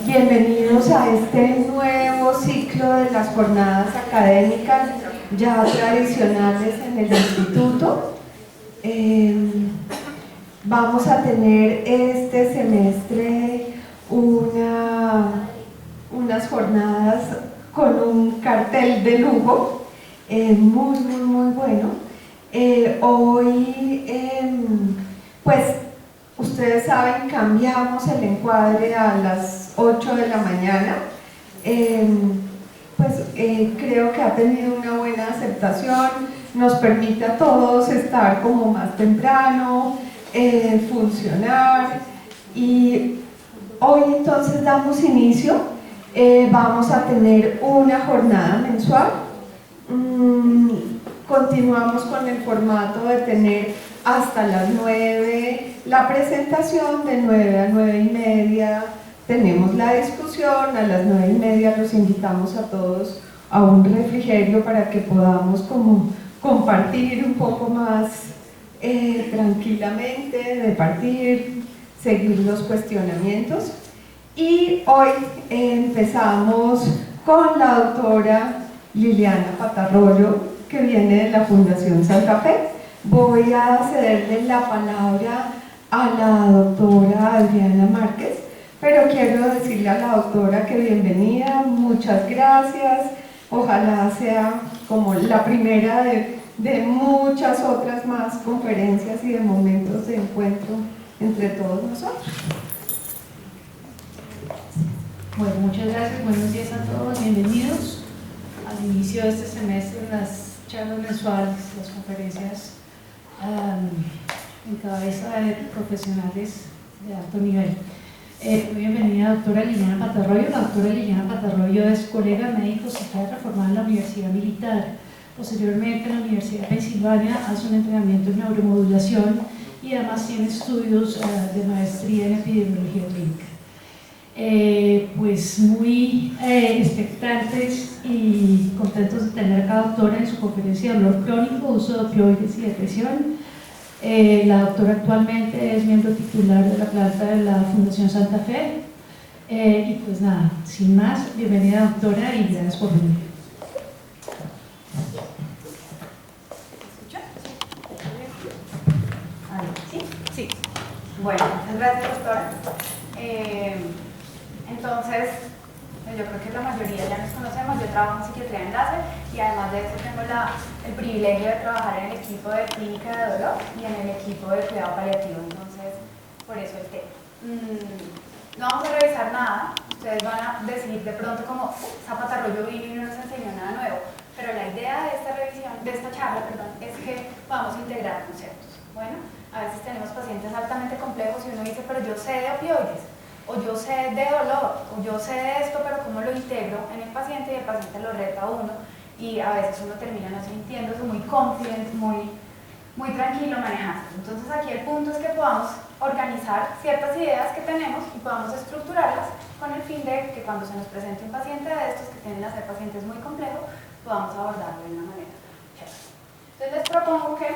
Bienvenidos a este nuevo ciclo de las jornadas académicas ya tradicionales en el instituto. Vamos a tener este semestre unas jornadas con un cartel de lujo, muy bueno. Hoy, pues, ustedes saben, cambiamos el encuadre a las 8 de la mañana. Creo que ha tenido una buena aceptación, nos permite a todos estar como más temprano, funcionar, y hoy entonces damos inicio. Vamos a tener una jornada mensual. Continuamos con el formato de tener hasta las 9 la presentación, de 9 a 9 y media tenemos la discusión, a las 9 y media los invitamos a todos a un refrigerio para que podamos como compartir un poco más tranquilamente, debatir, seguir los cuestionamientos. Y hoy empezamos con la doctora Liliana Patarroyo, que viene de la Fundación Santa Fe. Voy a cederle la palabra a la doctora Adriana Márquez, pero quiero decirle a la doctora que bienvenida, muchas gracias, ojalá sea como la primera de muchas otras más conferencias y de momentos de encuentro entre todos nosotros. Bueno, muchas gracias, buenos días a todos, bienvenidos al inicio de este semestre, las charlas mensuales, las conferencias en cabeza de profesionales de alto nivel. Muy bienvenida, doctora Liliana Patarroyo. La doctora Liliana Patarroyo es colega médico psiquiatra formada en la Universidad Militar. Posteriormente, en la Universidad de Pensilvania hace un entrenamiento en neuromodulación y además tiene estudios de maestría en epidemiología clínica. Pues muy expectantes y contentos de tener acá doctora en su conferencia de dolor crónico, uso de opioides y depresión. La doctora actualmente es miembro titular de la planta de la Fundación Santa Fe. Y pues nada, sin más, bienvenida doctora y gracias por venir. ¿Sí? Sí. Bueno, muchas gracias, doctora. Entonces, yo creo que la mayoría ya nos conocemos. Yo trabajo en psiquiatría enlace y además de eso tengo el privilegio de trabajar en el equipo de clínica de dolor y en el equipo de cuidado paliativo. Entonces, por eso el tema. No vamos a revisar nada. Ustedes van a decir de pronto como Patarroyo vino y no nos enseñó nada nuevo. Pero la idea de esta charla, es que podamos integrar conceptos. Bueno, a veces tenemos pacientes altamente complejos y uno dice, pero yo sé de opioides, o yo sé de dolor, o yo sé de esto, pero ¿cómo lo integro en el paciente? Y el paciente lo reta a uno, y a veces uno termina no sintiéndose muy confident, muy tranquilo manejando. Entonces aquí el punto es que podamos organizar ciertas ideas que tenemos y podamos estructurarlas con el fin de que cuando se nos presente un paciente de estos que tienden a ser pacientes muy complejos, podamos abordarlo de una manera chévere. Entonces les propongo que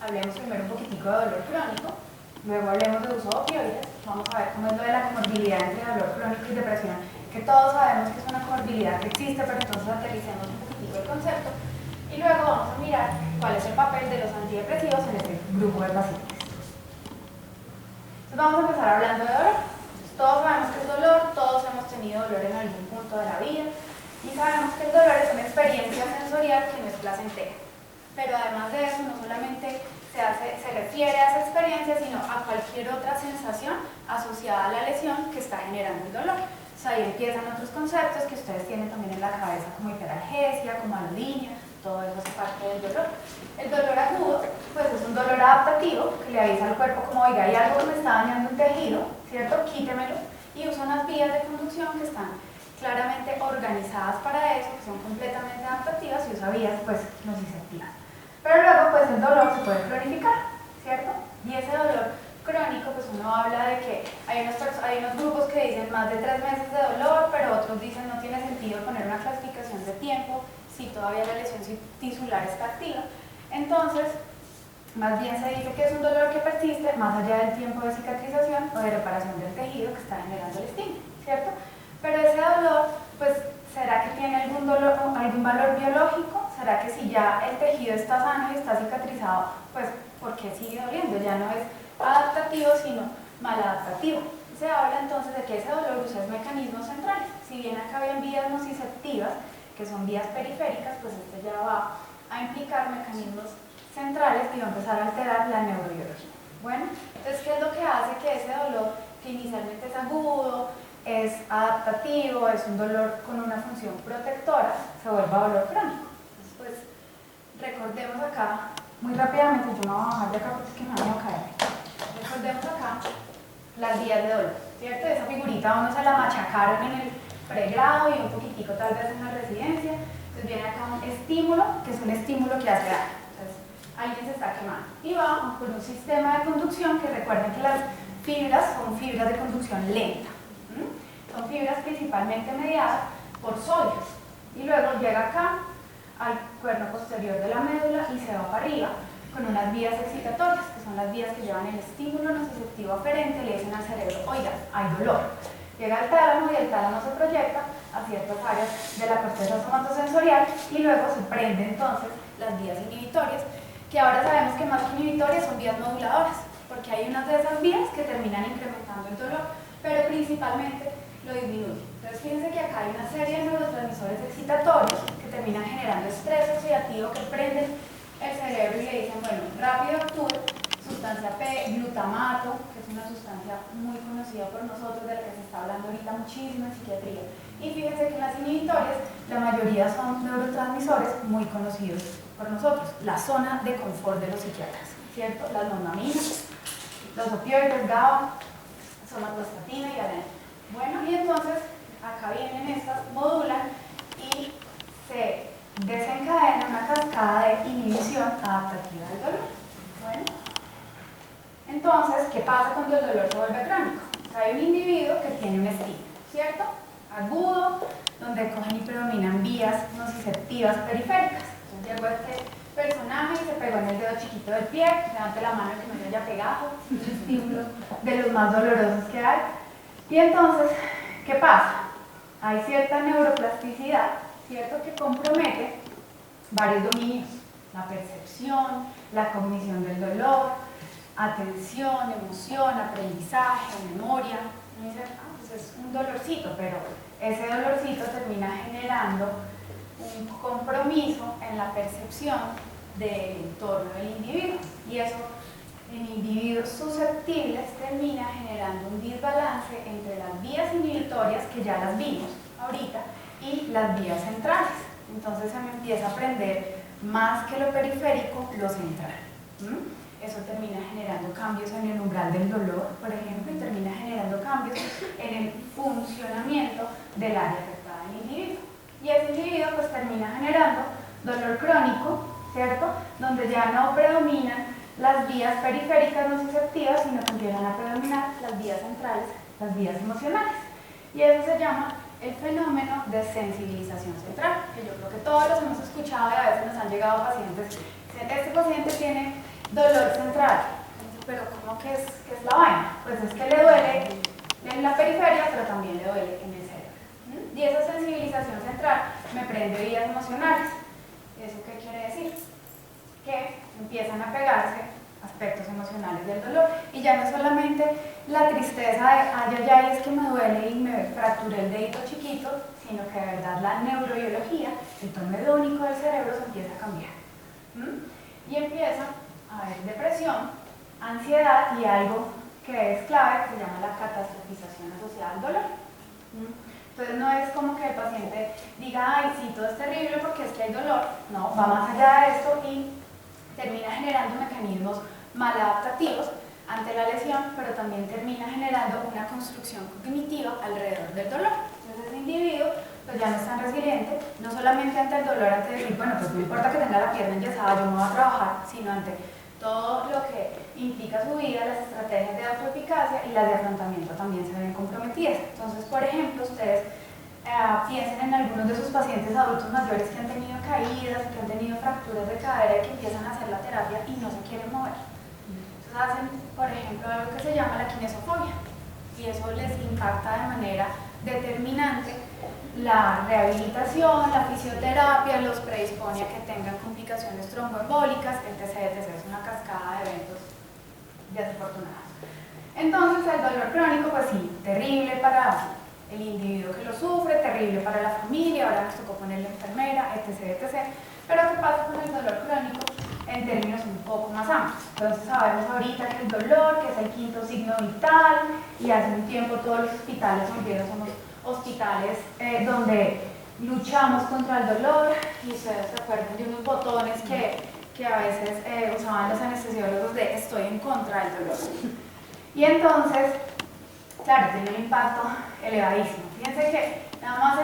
hablemos primero un poquitico de dolor crónico, luego hablemos de uso de opioides, vamos a ver cómo es lo de la comorbilidad entre dolor crónico y depresión, que todos sabemos que es una comorbilidad que existe, pero entonces aterricemos un poquitico el concepto, y luego vamos a mirar cuál es el papel de los antidepresivos en este grupo de pacientes. Entonces vamos a empezar hablando de dolor. Todos sabemos que es dolor, todos hemos tenido dolor en algún punto de la vida, y sabemos que el dolor es una experiencia sensorial que no es placentera. Pero además de eso, no solamente se refiere a esa experiencia, sino a cualquier otra sensación asociada a la lesión que está generando el dolor. Entonces ahí empiezan otros conceptos que ustedes tienen también en la cabeza, como hiperalgesia, como alodinia, todo eso hace parte del dolor. El dolor agudo, pues es un dolor adaptativo que le avisa al cuerpo como, oiga, hay algo que me está dañando un tejido, ¿cierto? Quítemelo, y usa unas vías de conducción que están claramente organizadas para eso, que son completamente adaptativas, y usa vías pues nociceptivas. Pero luego pues el dolor se puede cronificar, ¿cierto? Y ese dolor crónico, pues uno habla de que hay unos grupos que dicen más de 3 meses de dolor, pero otros dicen no tiene sentido poner una clasificación de tiempo si todavía la lesión tisular está activa. Entonces, Más bien se dice que es un dolor que persiste más allá del tiempo de cicatrización o de reparación del tejido que está generando el estímulo, ¿cierto? Pero ese dolor, pues, ¿será que tiene algún valor biológico? ¿Será que si ya el tejido está sano y está cicatrizado, pues, ¿por qué sigue doliendo? Ya no es adaptativo, sino maladaptativo. Se habla entonces de que ese dolor usa mecanismos centrales. Si bien acá habían vías nociceptivas, que son vías periféricas, pues este ya va a implicar mecanismos centrales y va a empezar a alterar la neurobiología. Bueno, entonces, ¿qué es lo que hace que ese dolor, que inicialmente es agudo, es adaptativo, es un dolor con una función protectora, se vuelva dolor crónico? Entonces, pues, recordemos acá, muy rápidamente, yo me voy a bajar de acá porque es que me voy a caer. Recordemos acá las vías de dolor, ¿cierto? Esa figurita uno se la machacaron en el pregrado y un poquitico tal vez en la residencia. Entonces viene acá un estímulo, que es un estímulo que hace daño. Entonces, alguien se está quemando y va por un sistema de conducción que recuerden que las fibras son fibras de conducción lenta. Son fibras principalmente mediadas por sodio y luego llega acá al cuerno posterior de la médula y se va para arriba con unas vías excitatorias, que son las vías que llevan el estímulo nociceptivo aferente, le dicen al cerebro, oiga, hay dolor. Llega al tálamo y el tálamo se proyecta a ciertas áreas de la corteza somatosensorial y luego se prenden entonces las vías inhibitorias, que ahora sabemos que más que inhibitorias son vías moduladoras, porque hay unas de esas vías que terminan incrementando el dolor, pero principalmente lo disminuyen. Entonces fíjense que acá hay una serie de neurotransmisores excitatorios que terminan generando estrés oxidativo que prenden el cerebro y le dicen, bueno, rápido actúe, sustancia P, glutamato, que es una sustancia muy conocida por nosotros, de la que se está hablando ahorita muchísimo en psiquiatría. Y fíjense que en las inhibitorias, la mayoría son neurotransmisores muy conocidos por nosotros, la zona de confort de los psiquiatras, ¿cierto? Las normaminas, los opioides, GABA, somatostatina y adrenalina. Bueno, y entonces, acá vienen estas, modulan y se desencadena una cascada de inhibición adaptativa del dolor. Bueno, entonces, ¿qué pasa cuando el dolor se vuelve crónico? Hay un individuo que tiene un estímulo, ¿cierto? Agudo, donde cogen y predominan vías nociceptivas periféricas. Entonces llegó este personaje y se pegó en el dedo chiquito del pie, levante la mano que no se haya pegado, es un estímulo de los más dolorosos que hay. Y entonces, ¿qué pasa? Hay cierta neuroplasticidad, ¿cierto?, que compromete varios dominios, la percepción, la cognición del dolor, atención, emoción, aprendizaje, memoria. Y dice, pues es un dolorcito, pero ese dolorcito termina generando un compromiso en la percepción del entorno del individuo, y eso en individuos susceptibles termina generando un desbalance entre las vías inhibitorias, que ya las vimos ahorita, y las vías centrales. Entonces se me empieza a aprender más que lo periférico, lo central. Eso termina generando cambios en el umbral del dolor, por ejemplo, y termina generando cambios en el funcionamiento del área afectada del individuo. Y ese individuo pues termina generando dolor crónico, ¿cierto?, donde ya no predominan las vías periféricas nociceptivas, sino que empiezan a predominar las vías centrales, las vías emocionales. Y eso se llama el fenómeno de sensibilización central, que yo creo que todos los hemos escuchado y a veces nos han llegado pacientes. Este paciente tiene dolor central, pero ¿cómo que es la vaina? Pues es que le duele en la periferia, pero también le duele en el cerebro. Y esa sensibilización central me prende vías emocionales. ¿Eso qué quiere decir? Que empiezan a pegarse aspectos emocionales del dolor, y ya no es solamente la tristeza de ay, ay, ay, es que me duele y me fracturé el dedito chiquito, sino que de verdad la neurobiología, el tono hedónico del cerebro se empieza a cambiar. Y empieza a haber depresión, ansiedad y algo que es clave, que se llama la catastrofización asociada al dolor. Entonces no es como que el paciente diga, ay, sí, todo es terrible porque es que hay dolor. No, va más allá de esto y termina generando mecanismos maladaptativos ante la lesión, pero también termina generando una construcción cognitiva alrededor del dolor. Entonces ese individuo pues ya no es tan resiliente, no solamente ante el dolor, ante decir, bueno, pues no importa que tenga la pierna enyesada, yo me voy a trabajar, sino ante todo lo que implica su vida, las estrategias de autoeficacia y las de afrontamiento también se ven comprometidas. Entonces, por ejemplo, ustedes piensen en algunos de sus pacientes adultos mayores que han tenido caídas, que han tenido fracturas de cadera y que empiezan a hacer la terapia y no se quieren mover. Entonces hacen, por ejemplo, algo que se llama la kinesofobia y eso les impacta de manera determinante la rehabilitación, la fisioterapia, los predispone a que tengan complicaciones tromboembólicas, etc. Es una cascada de eventos desafortunados. Entonces el dolor crónico, pues sí, terrible para el individuo que lo sufre, terrible para la familia, ahora nos tocó ponerle enfermera, etc. Pero ¿qué pasa con el dolor crónico en términos un poco más amplios? Entonces sabemos ahorita que el dolor, que es el quinto signo vital, y hace un tiempo todos los hospitales volvieron somos hospitales donde luchamos contra el dolor, y ustedes se acuerdan de unos botones que a veces usaban los anestesiólogos de estoy en contra del dolor. Y entonces, claro, tiene un impacto elevadísimo. Fíjense que nada más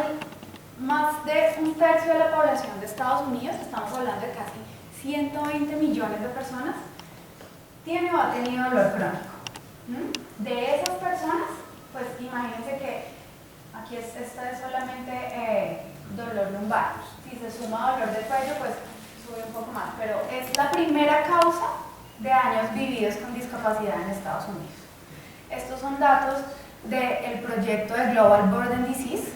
más de un tercio de la población de Estados Unidos, estamos hablando de casi 120 millones de personas, tiene o ha tenido dolor crónico. De esas personas, pues imagínense que aquí esta es solamente dolor lumbar. Si se suma dolor de cuello, pues sube un poco más, pero es la primera causa de años vividos con discapacidad en Estados Unidos. Estos son datos del proyecto de Global Burden Disease.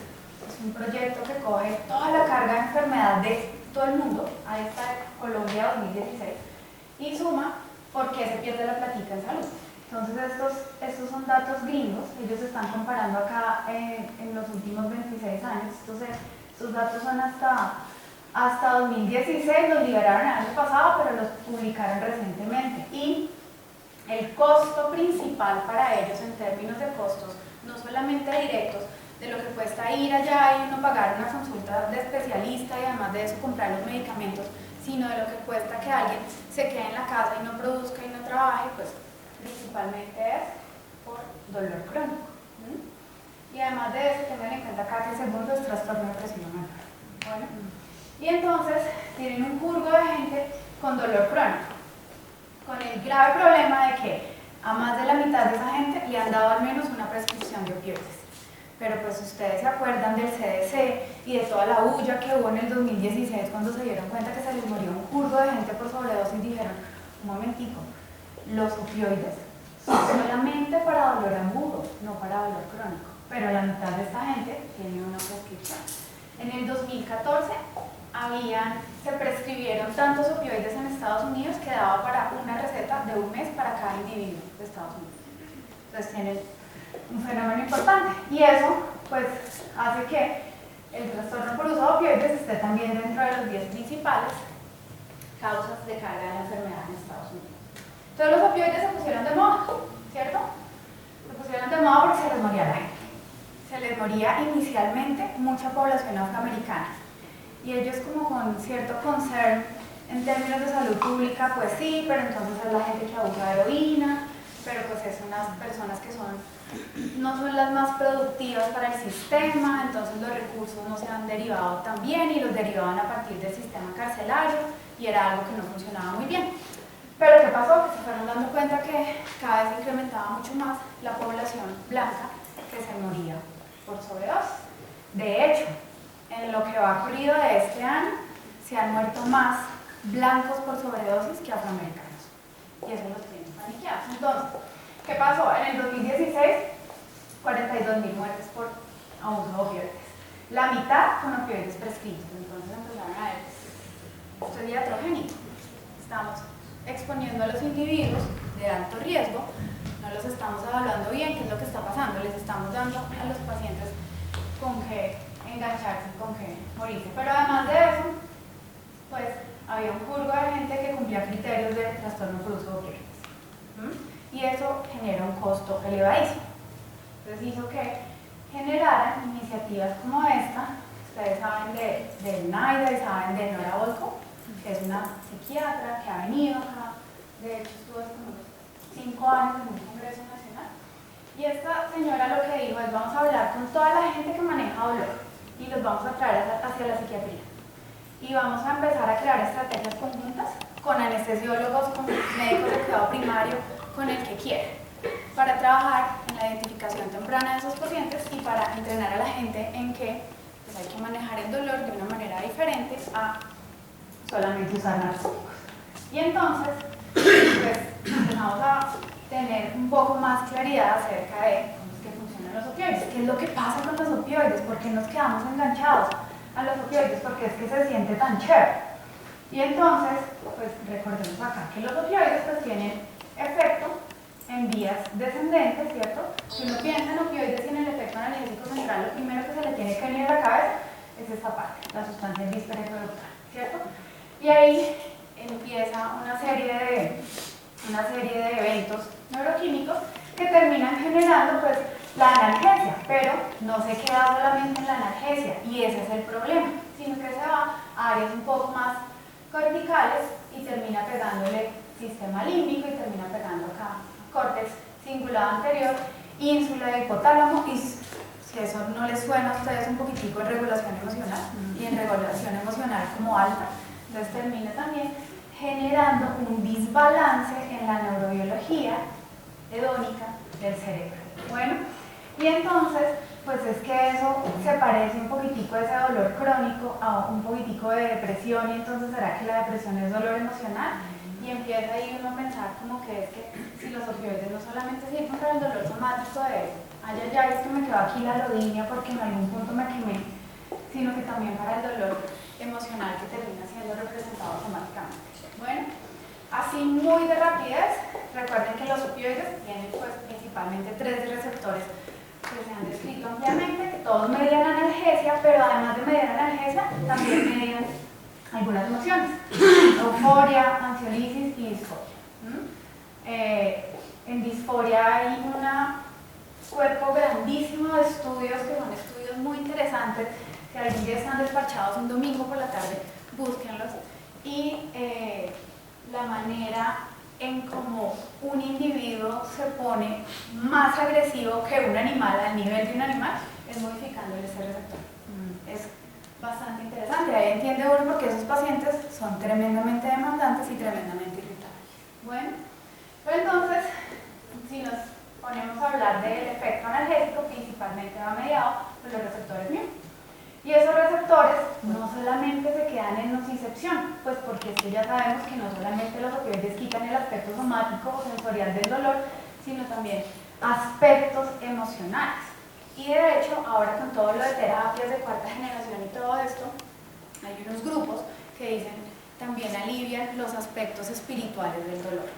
Es un proyecto que coge toda la carga de enfermedad de todo el mundo, ahí está Colombia 2016, y suma por qué se pierde la platica en salud. Entonces estos son datos gringos, ellos están comparando acá en los últimos 26 años, estos datos son hasta 2016, los liberaron el año pasado, pero los publicaron recientemente. Y el costo principal para ellos en términos de costos, no solamente directos, de lo que cuesta ir allá y uno pagar una consulta de especialista y además de eso comprar los medicamentos, sino de lo que cuesta que alguien se quede en la casa y no produzca y no trabaje, pues principalmente es por dolor crónico. Y además de eso, tengan en cuenta acá que el segundo es trastorno de presión mayor. Bueno, y entonces tienen un curvo de gente con dolor crónico, con el grave problema de que a más de la mitad de esa gente le han dado al menos una prescripción de opioides. Pero pues ustedes se acuerdan del CDC y de toda la bulla que hubo en el 2016 cuando se dieron cuenta que se les murió un curvo de gente por sobredosis y dijeron, un momentico, los opioides son solamente para dolor agudo, no para dolor crónico, pero la mitad de esta gente tiene una prescripción. En el 2014 se prescribieron tantos opioides en Estados Unidos que daba para una receta de un mes para cada individuo de Estados Unidos. Entonces tienen un fenómeno importante y eso pues hace que el trastorno por uso de opioides esté también dentro de los 10 principales causas de carga de la enfermedad en Estados Unidos. Entonces los opioides se pusieron de moda, ¿cierto? Se pusieron de moda porque se les moría la gente. Se les moría inicialmente mucha población afroamericana y ellos como con cierto concern en términos de salud pública, pues sí, pero entonces es la gente que abusa de heroína, pero pues es unas personas que no son las más productivas para el sistema, entonces los recursos no se han derivado tan bien y los derivaban a partir del sistema carcelario y era algo que no funcionaba muy bien. Pero ¿qué pasó? Que se fueron dando cuenta que cada vez se incrementaba mucho más la población blanca que se moría por sobredosis. De hecho, en lo que va corrido de este año, se han muerto más blancos por sobredosis que afroamericanos. Y eso los tiene paniqueados. Entonces, ¿qué pasó? En el 2016, 42.000 muertes por abuso de opioides. La mitad con opioides prescritos. Entonces empezaron a ver, esto es iatrogénico. Estamos exponiendo a los individuos de alto riesgo, no los estamos evaluando bien, qué es lo que está pasando, les estamos dando a los pacientes con qué engancharse, con qué morirse. Pero además de eso, pues había un curvo de gente que cumplía criterios de trastorno por uso de opioides. Y eso genera un costo elevadísimo. Entonces hizo que generaran iniciativas como esta. Ustedes saben de Naida y saben de Nora Volkow, que es una psiquiatra que ha venido acá, de hecho estuvo hace unos 5 años en un congreso nacional. Y esta señora lo que dijo es, vamos a hablar con toda la gente que maneja dolor y los vamos a traer hacia la psiquiatría. Y vamos a empezar a crear estrategias conjuntas con anestesiólogos, con médicos de cuidado primario, con el que quiera, para trabajar en la identificación temprana de esos pacientes y para entrenar a la gente en que pues hay que manejar el dolor de una manera diferente a solamente usar narcóticos. Y entonces, pues empezamos a tener un poco más claridad acerca de cómo es que funcionan los opioides, qué es lo que pasa con los opioides, por qué nos quedamos enganchados a los opioides, porque es que se siente tan chévere. Y entonces, pues recordemos acá que los opioides pues tienen efecto en vías descendentes, ¿cierto? Si uno piensa en opioides y en el efecto analgésico central, lo primero que se le tiene que venir a la cabeza es esta parte, la sustancia víspera-productal, ¿cierto? Y ahí empieza una serie de eventos neuroquímicos que terminan generando pues la analgesia, pero no se queda solamente en la analgesia, y ese es el problema, sino que se va a áreas un poco más corticales y termina pegándole sistema límbico y termina pegando acá córtex cingulado anterior, ínsula y hipotálamo, y si eso no les suena a ustedes un poquitico en regulación emocional y en regulación emocional como alta, entonces termina también generando un desbalance en la neurobiología hedónica del cerebro. Bueno, y entonces pues es que eso se parece un poquitico a ese dolor crónico, a un poquitico de depresión, y entonces ¿será que la depresión es dolor emocional? Y empieza ahí uno a pensar como que es que si los opioides no solamente sirven para el dolor somático de ay, ay, ay, es que me quedó aquí la rodilla porque en algún punto me quemé, sino que también para el dolor emocional que termina siendo representado somáticamente. Bueno, así muy de rapidez, recuerden que los opioides tienen pues principalmente 3 receptores que se han descrito ampliamente, que todos median analgesia, pero además de mediar analgesia, también median algunas emociones: euforia, ansiolisis y disforia. En disforia hay un cuerpo grandísimo de estudios que son estudios muy interesantes. Si algún día están despachados un domingo por la tarde, búsquenlos. Y la manera en cómo un individuo se pone más agresivo que un animal al nivel de un animal es modificándole ese receptor. Es bastante interesante. Ahí entiende uno porque esos pacientes son tremendamente demandantes y tremendamente irritables. Bueno, pero entonces, si nos ponemos a hablar del efecto analgésico, principalmente va mediado por los receptores mu. Y esos receptores no solamente se quedan en nocicepción, pues porque es que ya sabemos que no solamente los opioides quitan el aspecto somático o sensorial del dolor, sino también aspectos emocionales. Y de hecho, ahora con todo lo de terapias de 4ª generación y todo esto, hay unos grupos que dicen también alivian los aspectos espirituales del dolor.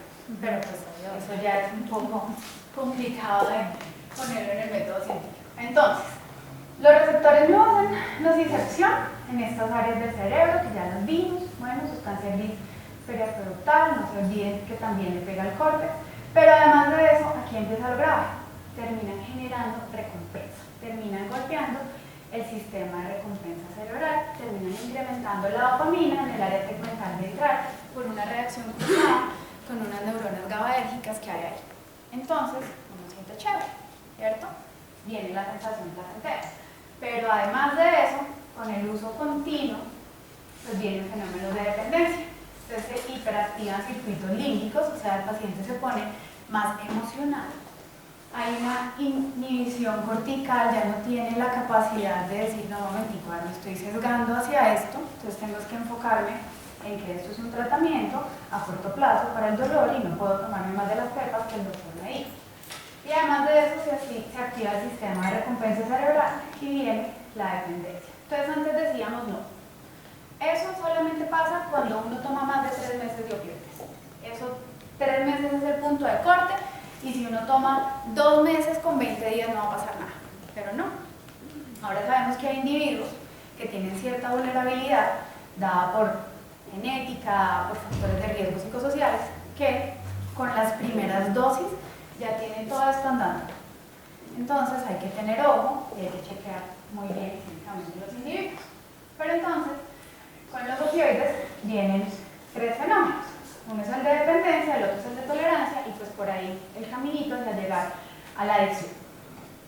Pero pues eso ya es un poco complicado de ponerlo en el método científico. Entonces, los receptores mu hacen nocicepción en estas áreas del cerebro que ya las vimos. Bueno, sustancia gris periaproductal, no se olviden que también le pega al córtex. Pero además de eso, aquí empieza lo grave. Terminan generando recompensa, terminan golpeando el sistema de recompensa cerebral, terminan incrementando la dopamina en el área tegmental ventral por una reacción cruzada con unas neuronas GABAérgicas que hay ahí. Entonces, uno siente chévere, ¿cierto? Viene la sensación placentera. Pero además de eso, con el uso continuo, pues vienen fenómenos de dependencia. Entonces se hiperactivan circuitos límbicos, o sea, el paciente se pone más emocional. Hay una inhibición cortical, ya no tiene la capacidad de decir, no, momentico, me estoy sesgando hacia esto, entonces tengo que enfocarme en que esto es un tratamiento a corto plazo para el dolor y no puedo tomarme más de las pepas que el doctor me dijo. Y además de eso se activa el sistema de recompensa cerebral y viene la dependencia. Entonces antes decíamos no. Eso solamente pasa cuando uno toma más de 3 meses de opioides. Eso 3 meses es el punto de corte, y si uno toma 2 meses con 20 días no va a pasar nada. Pero no. Ahora sabemos que hay individuos que tienen cierta vulnerabilidad dada por genética, dada por factores de riesgo psicosociales, que con las primeras dosis ya tienen todo esto andando. Entonces hay que tener ojo y hay que chequear muy bien clínicamente los individuos. Pero entonces, con los opioides vienen 3 fenómenos. Uno es el de dependencia, el otro es el de tolerancia, y pues por ahí el caminito hacia llegar a la adicción.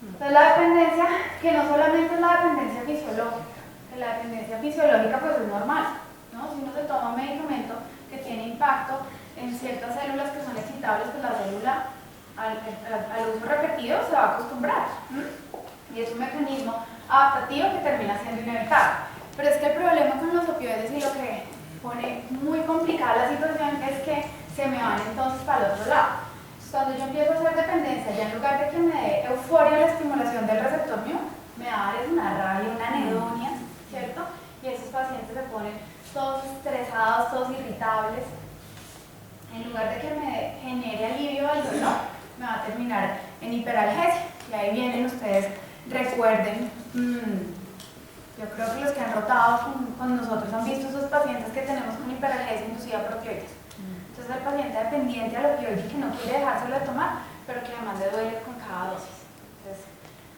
Entonces la dependencia, que no solamente es la dependencia fisiológica, que la dependencia fisiológica pues es normal, ¿no? Si uno se toma un medicamento que tiene impacto en ciertas células que son excitables, pues la célula al uso repetido se va a acostumbrar. Y es un mecanismo adaptativo que termina siendo inevitable. Pero es que el problema con los opioides y lo que pone muy complicada la situación es que se me van entonces para el otro lado. Cuando yo empiezo a hacer dependencia, ya en lugar de que me dé euforia la estimulación del receptor mío, me da una rabia, una anedonia, ¿cierto? Y esos pacientes se ponen todos estresados, todos irritables. En lugar de que me genere alivio al dolor, me va a terminar en hiperalgesia. Y ahí vienen ustedes, recuerden, yo creo que los que han rotado con nosotros han visto esos pacientes que tenemos con hiperalgesia inducida por opioides. Entonces el paciente dependiente al opioide que no quiere dejárselo de tomar, pero que además le duele con cada dosis. Entonces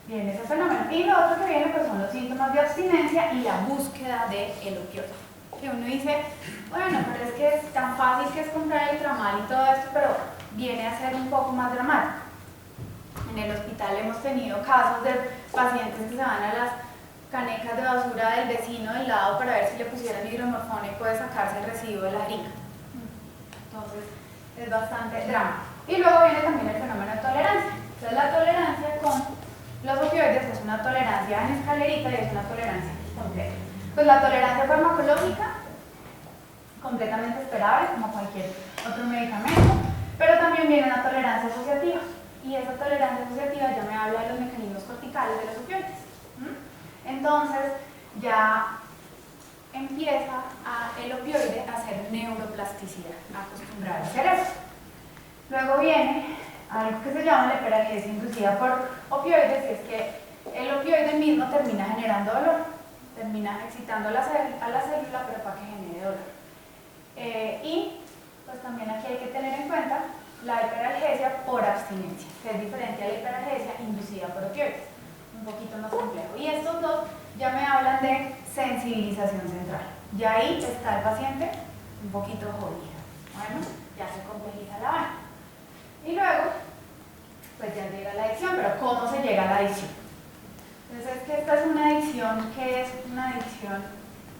viene ese fenómeno. Y lo otro que viene pues son los síntomas de abstinencia y la búsqueda del opioide. Que uno dice, bueno, pero es que es tan fácil que es comprar el tramal y todo esto, pero viene a ser un poco más dramático. En el hospital hemos tenido casos de pacientes que se van a las canecas de basura del vecino del lado para ver si le pusieran hidromorfona y puede sacarse el residuo de la jeringa. Entonces es bastante drama. Y luego viene también el fenómeno de tolerancia. Entonces la tolerancia con los opioides es una tolerancia en escalerita y es una tolerancia completa. Pues la tolerancia farmacológica, completamente esperable como cualquier otro medicamento, pero también viene una tolerancia asociativa. Y esa tolerancia asociativa ya me habla de los mecanismos corticales de los opioides. Entonces ya empieza el opioide a hacer neuroplasticidad, a acostumbrar al cerebro. Luego viene algo que se llama la hiperalgesia inducida por opioides, y es que el opioide mismo termina generando dolor, termina excitando a la célula, pero para que genere dolor. Y pues también aquí hay que tener en cuenta la hiperalgesia por abstinencia, que es diferente a la hiperalgesia inducida por opioides, un poquito más complejo. Y estos dos ya me hablan de sensibilización central. Y ahí está el paciente un poquito jodido. Bueno, ya se complejiza la vaina. Y luego, pues ya llega la adicción, pero ¿cómo se llega a la adicción? Entonces es que esta es una adicción que es una adicción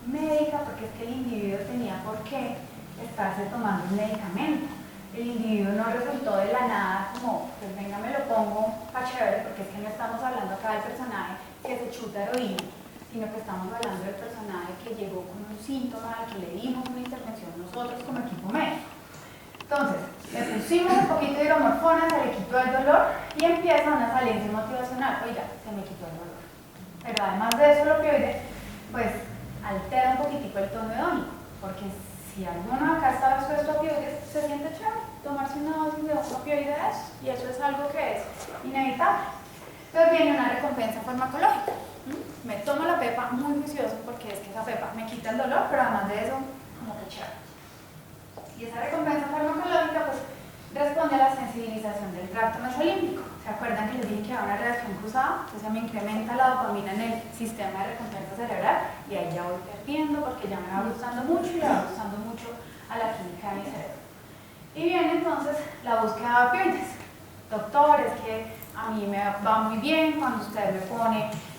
médica, porque es que el individuo tenía por qué estarse tomando un medicamento. El individuo no resultó de la nada como, pues venga me lo pongo a chévere, porque es que no estamos hablando acá del personaje que se chuta heroína, sino que estamos hablando del personaje que llegó con un síntoma al que le dimos una intervención nosotros como equipo médico. Entonces, le pusimos un poquito de hidromorfona, se le quitó el dolor y empieza una falencia motivacional. Oiga, se me quitó el dolor. Pero además de eso, el opioide, pues, altera un poquitico el tono hedónico, porque si alguno acá está expuesto a opioides, se siente chévere tomarse una dosis de un opioide de eso, y eso es algo que es inevitable. Entonces viene una recompensa farmacológica. Me tomo la pepa muy juicioso porque es que esa pepa me quita el dolor, pero además de eso, como que chévere. Y esa recompensa farmacológica pues responde a la sensibilización del tracto mesolímbico. ¿Se acuerdan que les dije que había una reacción cruzada? Entonces me incrementa la dopamina en el sistema de recompensa cerebral y ahí ya voy perdiendo porque ya me va gustando mucho y le va gustando mucho a la química de mi cerebro. Y viene entonces la búsqueda de opioides. Doctor, es que a mí me va muy bien cuando usted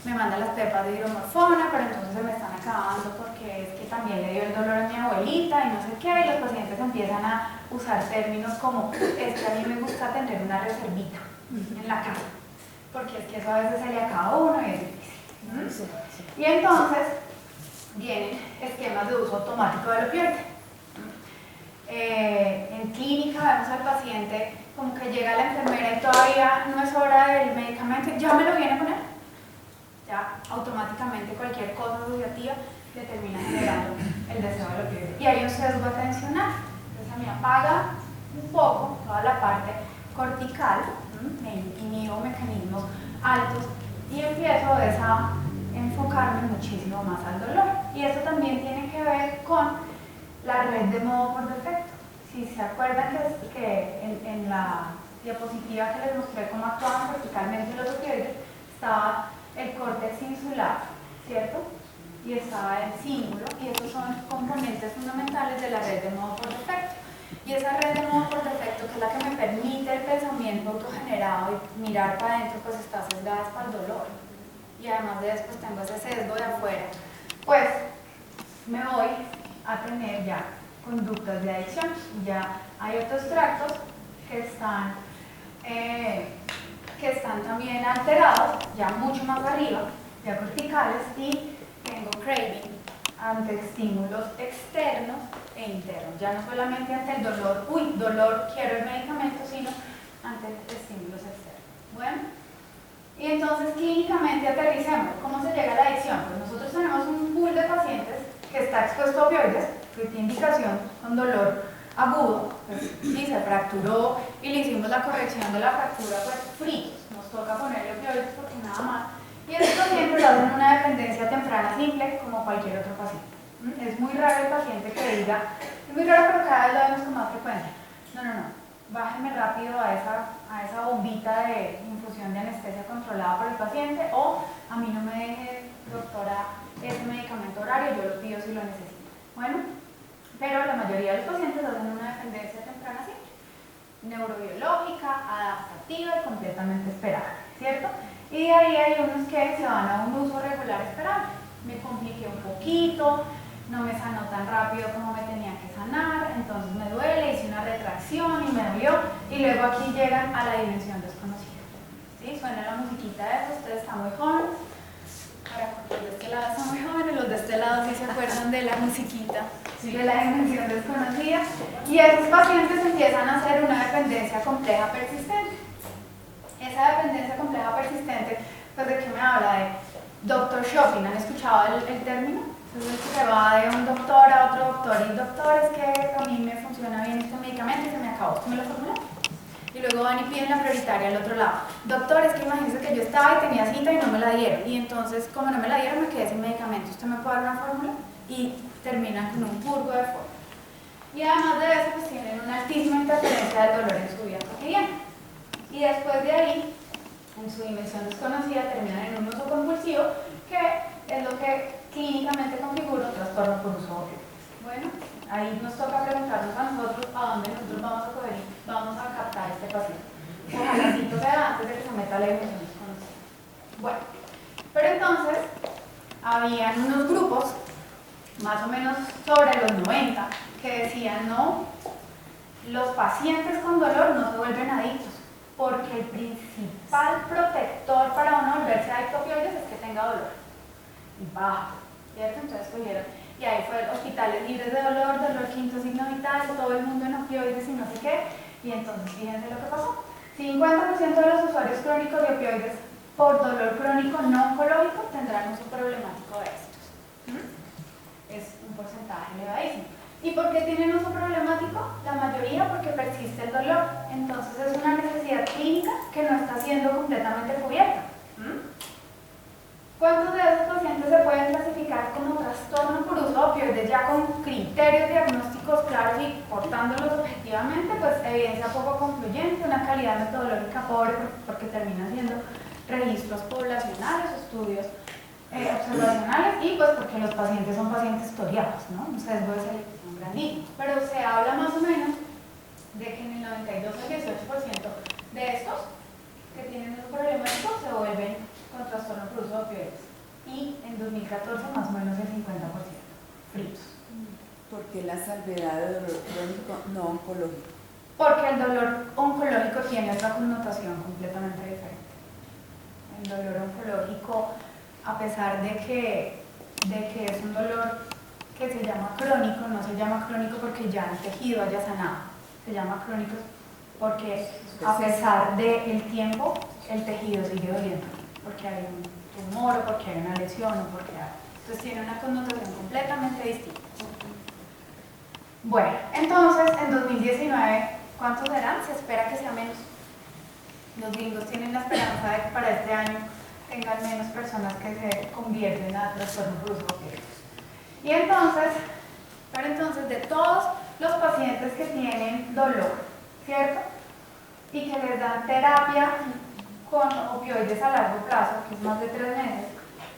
me manda las pepas de hidromorfona, pero entonces se me están acabando porque es que también le dio el dolor a mi abuelita y no sé qué, y los pacientes empiezan a usar términos como, es que a mí me gusta tener una reservita en la casa, porque es que eso a veces se le acaba a uno y es difícil. Y entonces vienen esquemas de uso automático del opioide. En clínica vemos al paciente como que llega la enfermera y todavía no es hora del medicamento, ya me lo viene a poner. Ya automáticamente cualquier cosa asociativa le termina generando el deseo del opioide. Y hay un sesgo atencional, entonces a mí apaga un poco toda la parte cortical, me inhibo mecanismos altos y empiezo a enfocarme muchísimo más al dolor. Y eso también tiene que ver con la red de modo por defecto. Si se acuerdan que en la diapositiva que les mostré cómo actuaban verticalmente los opioides, estaba el córtex insular, ¿cierto? Y estaba el cíngulo, y esos son componentes fundamentales de la red de modo por defecto. Y esa red de modo por defecto, que es la que me permite el pensamiento autogenerado y mirar para adentro, pues está sesgada para el dolor. Y además de eso, pues tengo ese sesgo de afuera. Pues me voy a tener ya conductas de adicción. Ya hay otros tractos que están también alterados, ya mucho más arriba, ya corticales, y tengo craving ante estímulos externos e internos, ya no solamente ante el dolor, dolor, quiero el medicamento, sino ante estímulos externos. Bueno, y entonces clínicamente aterricemos, ¿cómo se llega a la adicción? Pues nosotros tenemos un pool de pacientes que está expuesto a opioides, que tiene indicación con dolor agudo, pues, y se fracturó y le hicimos la corrección de la fractura pues fritos, nos toca ponerle opioides porque nada más. Y estos pacientes hacen una dependencia temprana simple como cualquier otro paciente. Es muy raro el paciente que diga, es muy raro pero cada vez lo vemos con más frecuencia. No, bájenme rápido a esa bombita de infusión de anestesia controlada por el paciente, o a mí no me deje, doctora, ese medicamento horario, yo lo pido si lo necesito. Bueno, pero la mayoría de los pacientes hacen una dependencia temprana simple, neurobiológica, adaptativa y completamente esperada, ¿cierto? Y de ahí hay unos que se van a un uso regular esperable. Me compliqué un poquito, no me sanó tan rápido como me tenía que sanar, entonces me duele, hice una retracción y me dolió, y luego aquí llegan a la dimensión desconocida. ¿Sí? Suena la musiquita de eso, ustedes están muy jóvenes, los de este lado están muy jóvenes, los de este lado sí se acuerdan de la musiquita, sí, de la dimensión desconocida, y esos pacientes empiezan a hacer una dependencia compleja persistente. Esa dependencia compleja persistente, pues ¿de qué me habla? De doctor shopping, ¿han escuchado el término? Entonces se va de un doctor a otro doctor, y doctor, es que a mí me funciona bien este medicamento y se me acabó, ¿usted me lo formuló? Y luego van y piden la prioritaria al otro lado. Doctor, es que imagínese que yo estaba y tenía cita y no me la dieron, y entonces como no me la dieron me quedé sin medicamento, ¿usted me puede dar una fórmula? Y terminan con un burgo de fórmula. Y además de eso, pues tienen una altísima interferencia del dolor en su vida cotidiana. Y después de ahí, en su dimensión desconocida, terminan en un uso compulsivo, que es lo que clínicamente configura un trastorno por uso opio. Bueno, ahí nos toca preguntarnos a nosotros a dónde nosotros vamos a coger y vamos a captar a este paciente. Ojalá sea antes de que se meta la dimensión desconocida. Bueno, pero entonces, habían unos grupos, más o menos sobre los 90, que decían, no, los pacientes con dolor no se vuelven adictos, porque el principal protector para uno volverse adicto a opioides es que tenga dolor. Y baja, ¿cierto? Entonces cogieron, y ahí fue hospitales libres de dolor, dolor quinto signo vital, todo el mundo en opioides y no sé qué, y entonces fíjense lo que pasó. 50% de los usuarios crónicos de opioides por dolor crónico no oncológico tendrán uso problemático de estos. Es un porcentaje elevadísimo. ¿Y por qué tienen uso problemático? La mayoría porque persiste el dolor. Entonces es una necesidad clínica que no está siendo completamente cubierta. ¿Cuántos de esos pacientes se pueden clasificar como trastorno por uso de opioides ya con criterios diagnósticos claros y portándolos objetivamente? Pues evidencia poco concluyente, una calidad metodológica pobre porque termina siendo registros poblacionales, estudios observacionales, y pues porque los pacientes son pacientes toriados, ¿no? Un sesgo de selección grandísimo. Pero se habla más o menos de que en el 92 al 18% de estos que tienen un problema se vuelven con trastorno por uso de opioides, y en 2014 más o menos el 50% fritos. ¿Por qué la salvedad de dolor crónico no oncológico? Porque el dolor oncológico tiene otra connotación completamente diferente. El dolor oncológico, a pesar de que es un dolor que se llama crónico, no se llama crónico porque ya el tejido haya sanado, se llama crónico porque a pesar del tiempo el tejido sigue doliendo, porque hay un tumor o porque hay una lesión o porque hay... Entonces tiene una connotación completamente distinta. Bueno, entonces en 2019, ¿cuántos serán? Se espera que sea menos. Los gringos tienen la esperanza de que para este año tengan menos personas que se convierten a trastorno por uso de opioides. Y entonces, pero entonces de todos los pacientes que tienen dolor, ¿cierto? Y que les dan terapia con opioides a largo plazo, que es más de 3 meses,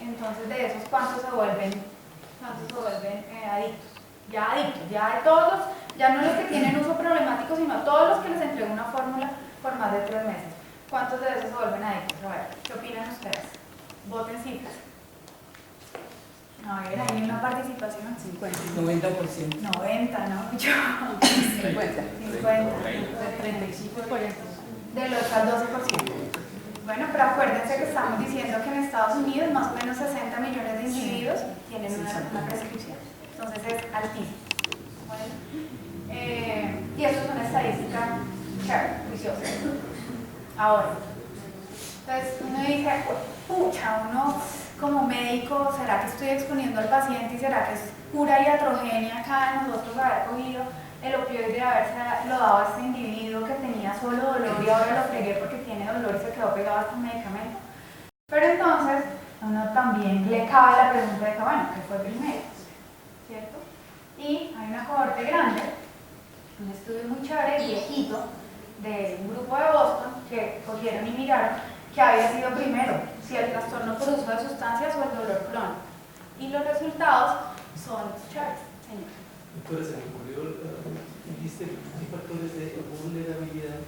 entonces de esos, ¿cuántos se vuelven adictos? Ya adictos, ya de todos, ya no los que tienen uso problemático, sino todos los que les entrego una fórmula por más de 3 meses. ¿Cuántos de esos se vuelven adictos? A ver, ¿qué opinan ustedes? Voten cifras. A ver, hay una participación. 50. 90%. 90, ¿no? Yo. 50. 50. De 35 al 40. Del 8 al 12%. Bueno, pero acuérdense que estamos diciendo que en Estados Estados Unidos más o menos 60 millones de individuos tienen una prescripción. Entonces es altísimo. ¿Vale? Y eso es una estadística juiciosa. Ahora, entonces uno dice, pucha, uno como médico, ¿será que estoy exponiendo al paciente y será que es pura iatrogenia acá de nosotros haber cogido el opioide de haberse lo dado a este individuo que tenía solo dolor y ahora lo fregué porque tiene dolor y se quedó pegado a este medicamento? Pero entonces uno también le cabe la pregunta de que, bueno, ¿qué fue primero? ¿Cierto? Y hay una cohorte grande, un estudio muy chévere, viejito, de un grupo de Boston que cogieron y miraron que había sido primero, si el trastorno por uso de sustancias o el dolor crónico. Y los resultados son chéveres, señor. Doctora, se me ocurrió, dijiste que hay factores de vulnerabilidad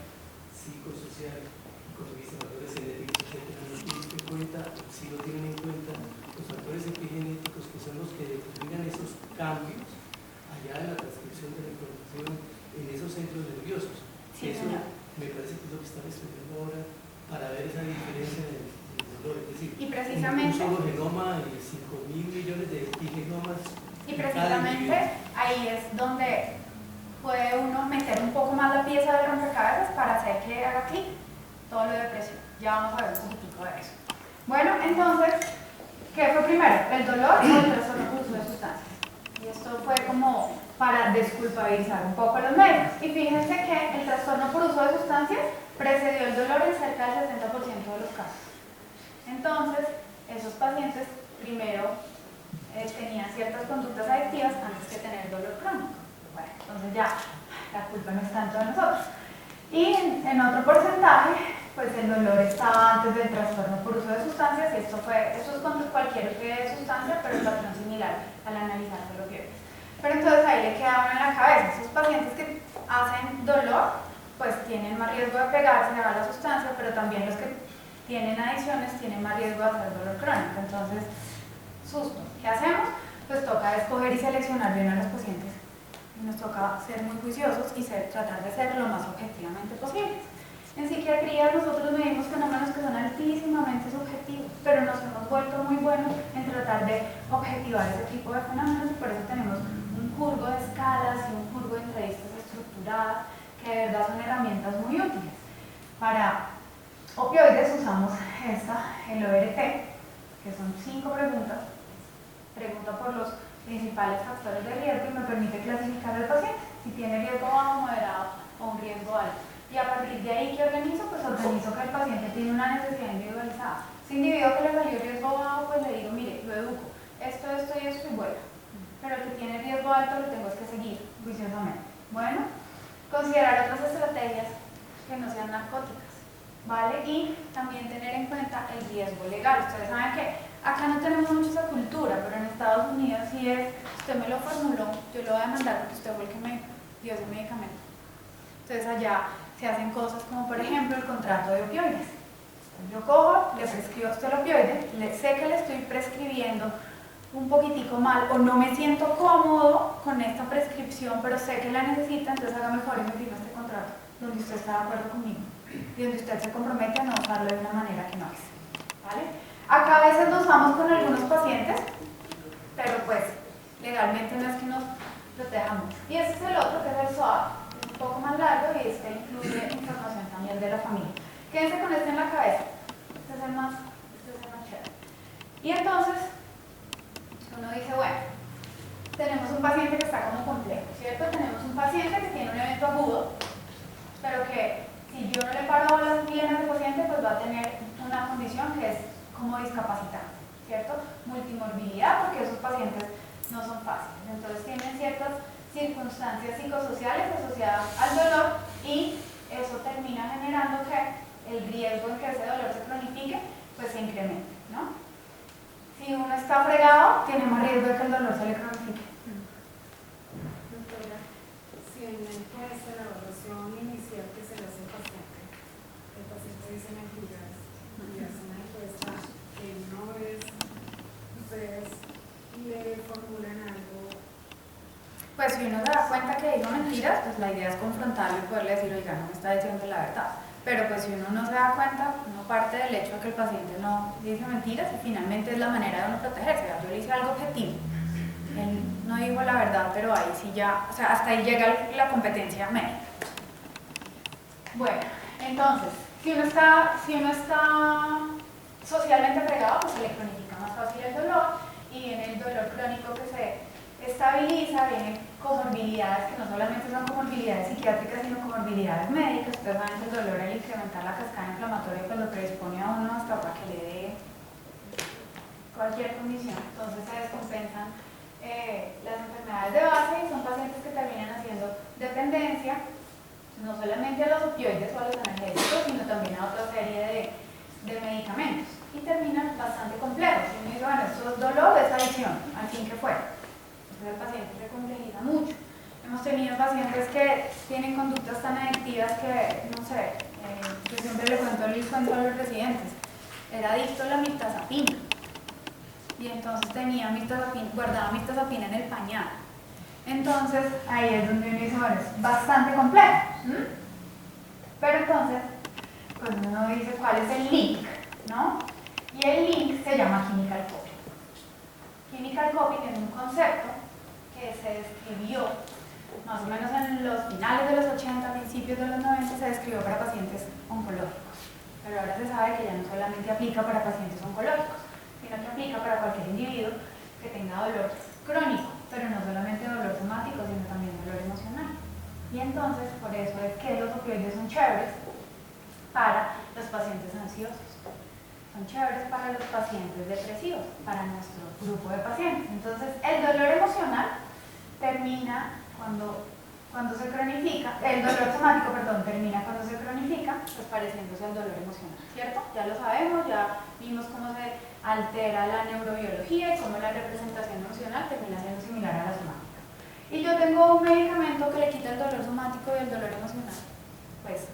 psicosocial, como dice, factores genéticos, etcétera. ¿No tuviste en cuenta, si lo tienen en cuenta, los factores epigenéticos que son los que determinan esos cambios allá en la transcripción de la información en esos centros nerviosos? Sí, eso señor. me parece que es lo que están estudiando ahora para ver esa diferencia del dolor. Es decir, Y precisamente, un solo genoma y 5.000 millones de epigenomas. y precisamente ahí es donde puede uno meter un poco más la pieza del rompecabezas para hacer que haga clic todo lo de depresión. Ya vamos a ver un poquitico de eso. Bueno, entonces, ¿qué fue primero? ¿El dolor o el trastorno por uso de sustancias? Y esto fue como para desculpabilizar un poco a los médicos. Y fíjense que el trastorno por uso de sustancias precedió el dolor en cerca del 60% de los casos. Entonces, esos pacientes primero tenían ciertas conductas adictivas antes que tener dolor crónico. Bueno, entonces ya la culpa no es tanto de nosotros. Y en otro porcentaje, pues el dolor estaba antes del trastorno por uso de sustancias, y esto es contra cualquier sustancia, pero el patrón similar al analizar los opioides. Pero entonces ahí le queda uno en la cabeza, esos pacientes que hacen dolor, pues tienen más riesgo de pegarse a la sustancia, pero también los que tienen adicciones tienen más riesgo de hacer dolor crónico. Entonces, susto. ¿Qué hacemos? Pues toca escoger y seleccionar bien a los pacientes. Y nos toca ser muy juiciosos y tratar de ser lo más objetivamente posible. En psiquiatría nosotros medimos fenómenos que son altísimamente subjetivos, pero nos hemos vuelto muy buenos en tratar de objetivar ese tipo de fenómenos, y por eso tenemos un curvo de escalas y un curvo de entrevistas estructuradas que de verdad son herramientas muy útiles. Para opioides usamos el ORT, que son 5 preguntas. Pregunta por los principales factores de riesgo y me permite clasificar al paciente si tiene riesgo bajo, moderado o un riesgo alto. Y a partir de ahí, ¿qué organizo? Pues organizo que el paciente tiene una necesidad individualizada. Si individuo que le salió riesgo bajo, pues le digo, mire, lo educo, esto y esto y bueno. Pero el que tiene riesgo alto lo tengo que seguir juiciosamente. Bueno, considerar otras estrategias que no sean narcóticas, ¿vale? Y también tener en cuenta el riesgo legal. Ustedes saben que acá no tenemos mucho esa cultura, pero en Estados Unidos sí es, usted me lo formuló, yo lo voy a demandar porque usted fue el que me dio ese medicamento. Entonces allá se hacen cosas como, por ejemplo, el contrato de opioides. Yo cojo, le prescribo a usted el opioide, sé que le estoy prescribiendo un poquitico mal o no me siento cómodo con esta prescripción, pero sé que la necesita, entonces hágame el favor y me firma este contrato donde usted está de acuerdo conmigo y donde usted se compromete a no usarlo de una manera que no es. ¿Vale? Acá a veces lo usamos con algunos pacientes, pero pues legalmente no es que nos proteja mucho. Y este es el otro, que es el SOAP, un poco más largo, y este incluye información también de la familia. Quédense con este en la cabeza. Este es el más chévere. Y entonces, uno dice, bueno, tenemos un paciente que está como complejo, ¿cierto? Tenemos un paciente que tiene un evento agudo, pero que si yo no le paro las bien a ese paciente, pues va a tener una condición que es como discapacitada, ¿cierto? Multimorbilidad, porque esos pacientes no son fáciles. Entonces tienen ciertas circunstancias psicosociales asociadas al dolor y eso termina generando que el riesgo en que ese dolor se cronifique, pues se incremente, ¿no? Si uno está fregado, tiene más riesgo de que el dolor se le cronifique. Doctora, si en la encuesta, la evaluación inicial que se le hace al paciente, el paciente dice mentiras y hace una encuesta que no es, ustedes le formulan algo. Pues si uno se da cuenta que dijo mentiras, pues la idea es confrontarlo y poderle decir, oiga, no me está diciendo la verdad. pero pues si uno no se da cuenta, uno parte del hecho de que el paciente no dice mentiras y finalmente es la manera de uno protegerse. Yo le hice algo objetivo, él no dijo la verdad, pero ahí sí ya, o sea, hasta ahí llega la competencia médica. Bueno, entonces, si uno está socialmente fregado, pues se le cronifica más fácil el dolor y viene el dolor crónico que se estabiliza, vienen comorbilidades que no solamente son comorbilidades psiquiátricas, sino comorbilidades médicas. Ustedes saben que el dolor al incrementar la cascada inflamatoria pues lo predispone a uno hasta para que le dé cualquier condición. Entonces se descompensan las enfermedades de base y son pacientes que terminan haciendo dependencia no solamente a los opioides o a los analgésicos, sino también a otra serie de medicamentos y terminan bastante complejos. Y uno dice, bueno, esto es dolor, es adicción, al fin que fue. Entonces el paciente se complejiza mucho. Hemos tenido pacientes que tienen conductas tan adictivas que, no sé, yo siempre le cuento a los residentes, era adicto a la mirtazapina y entonces tenía guardaba mirtazapina en el pañal. Entonces ahí es donde uno dice, bueno, es bastante complejo. Pero entonces, pues uno dice cuál es el link, ¿no? Y el link se llama chemical coping. Chemical coping es un concepto que se describió más o menos en los finales de los 80, principios de los 90, se describió para pacientes oncológicos. Pero ahora se sabe que ya no solamente aplica para pacientes oncológicos, sino que aplica para cualquier individuo que tenga dolor crónico, pero no solamente dolor somático, sino también dolor emocional. Y entonces, por eso es que los opioides son chéveres para los pacientes ansiosos, son chéveres para los pacientes depresivos, para nuestro grupo de pacientes. Entonces, el dolor emocional termina cuando se cronifica, el dolor somático, perdón, termina cuando se cronifica, pues pareciéndose al dolor emocional, ¿cierto? Ya lo sabemos, ya vimos cómo se altera la neurobiología y cómo la representación emocional termina siendo similar a la somática. Y yo tengo un medicamento que le quita el dolor somático y el dolor emocional, pues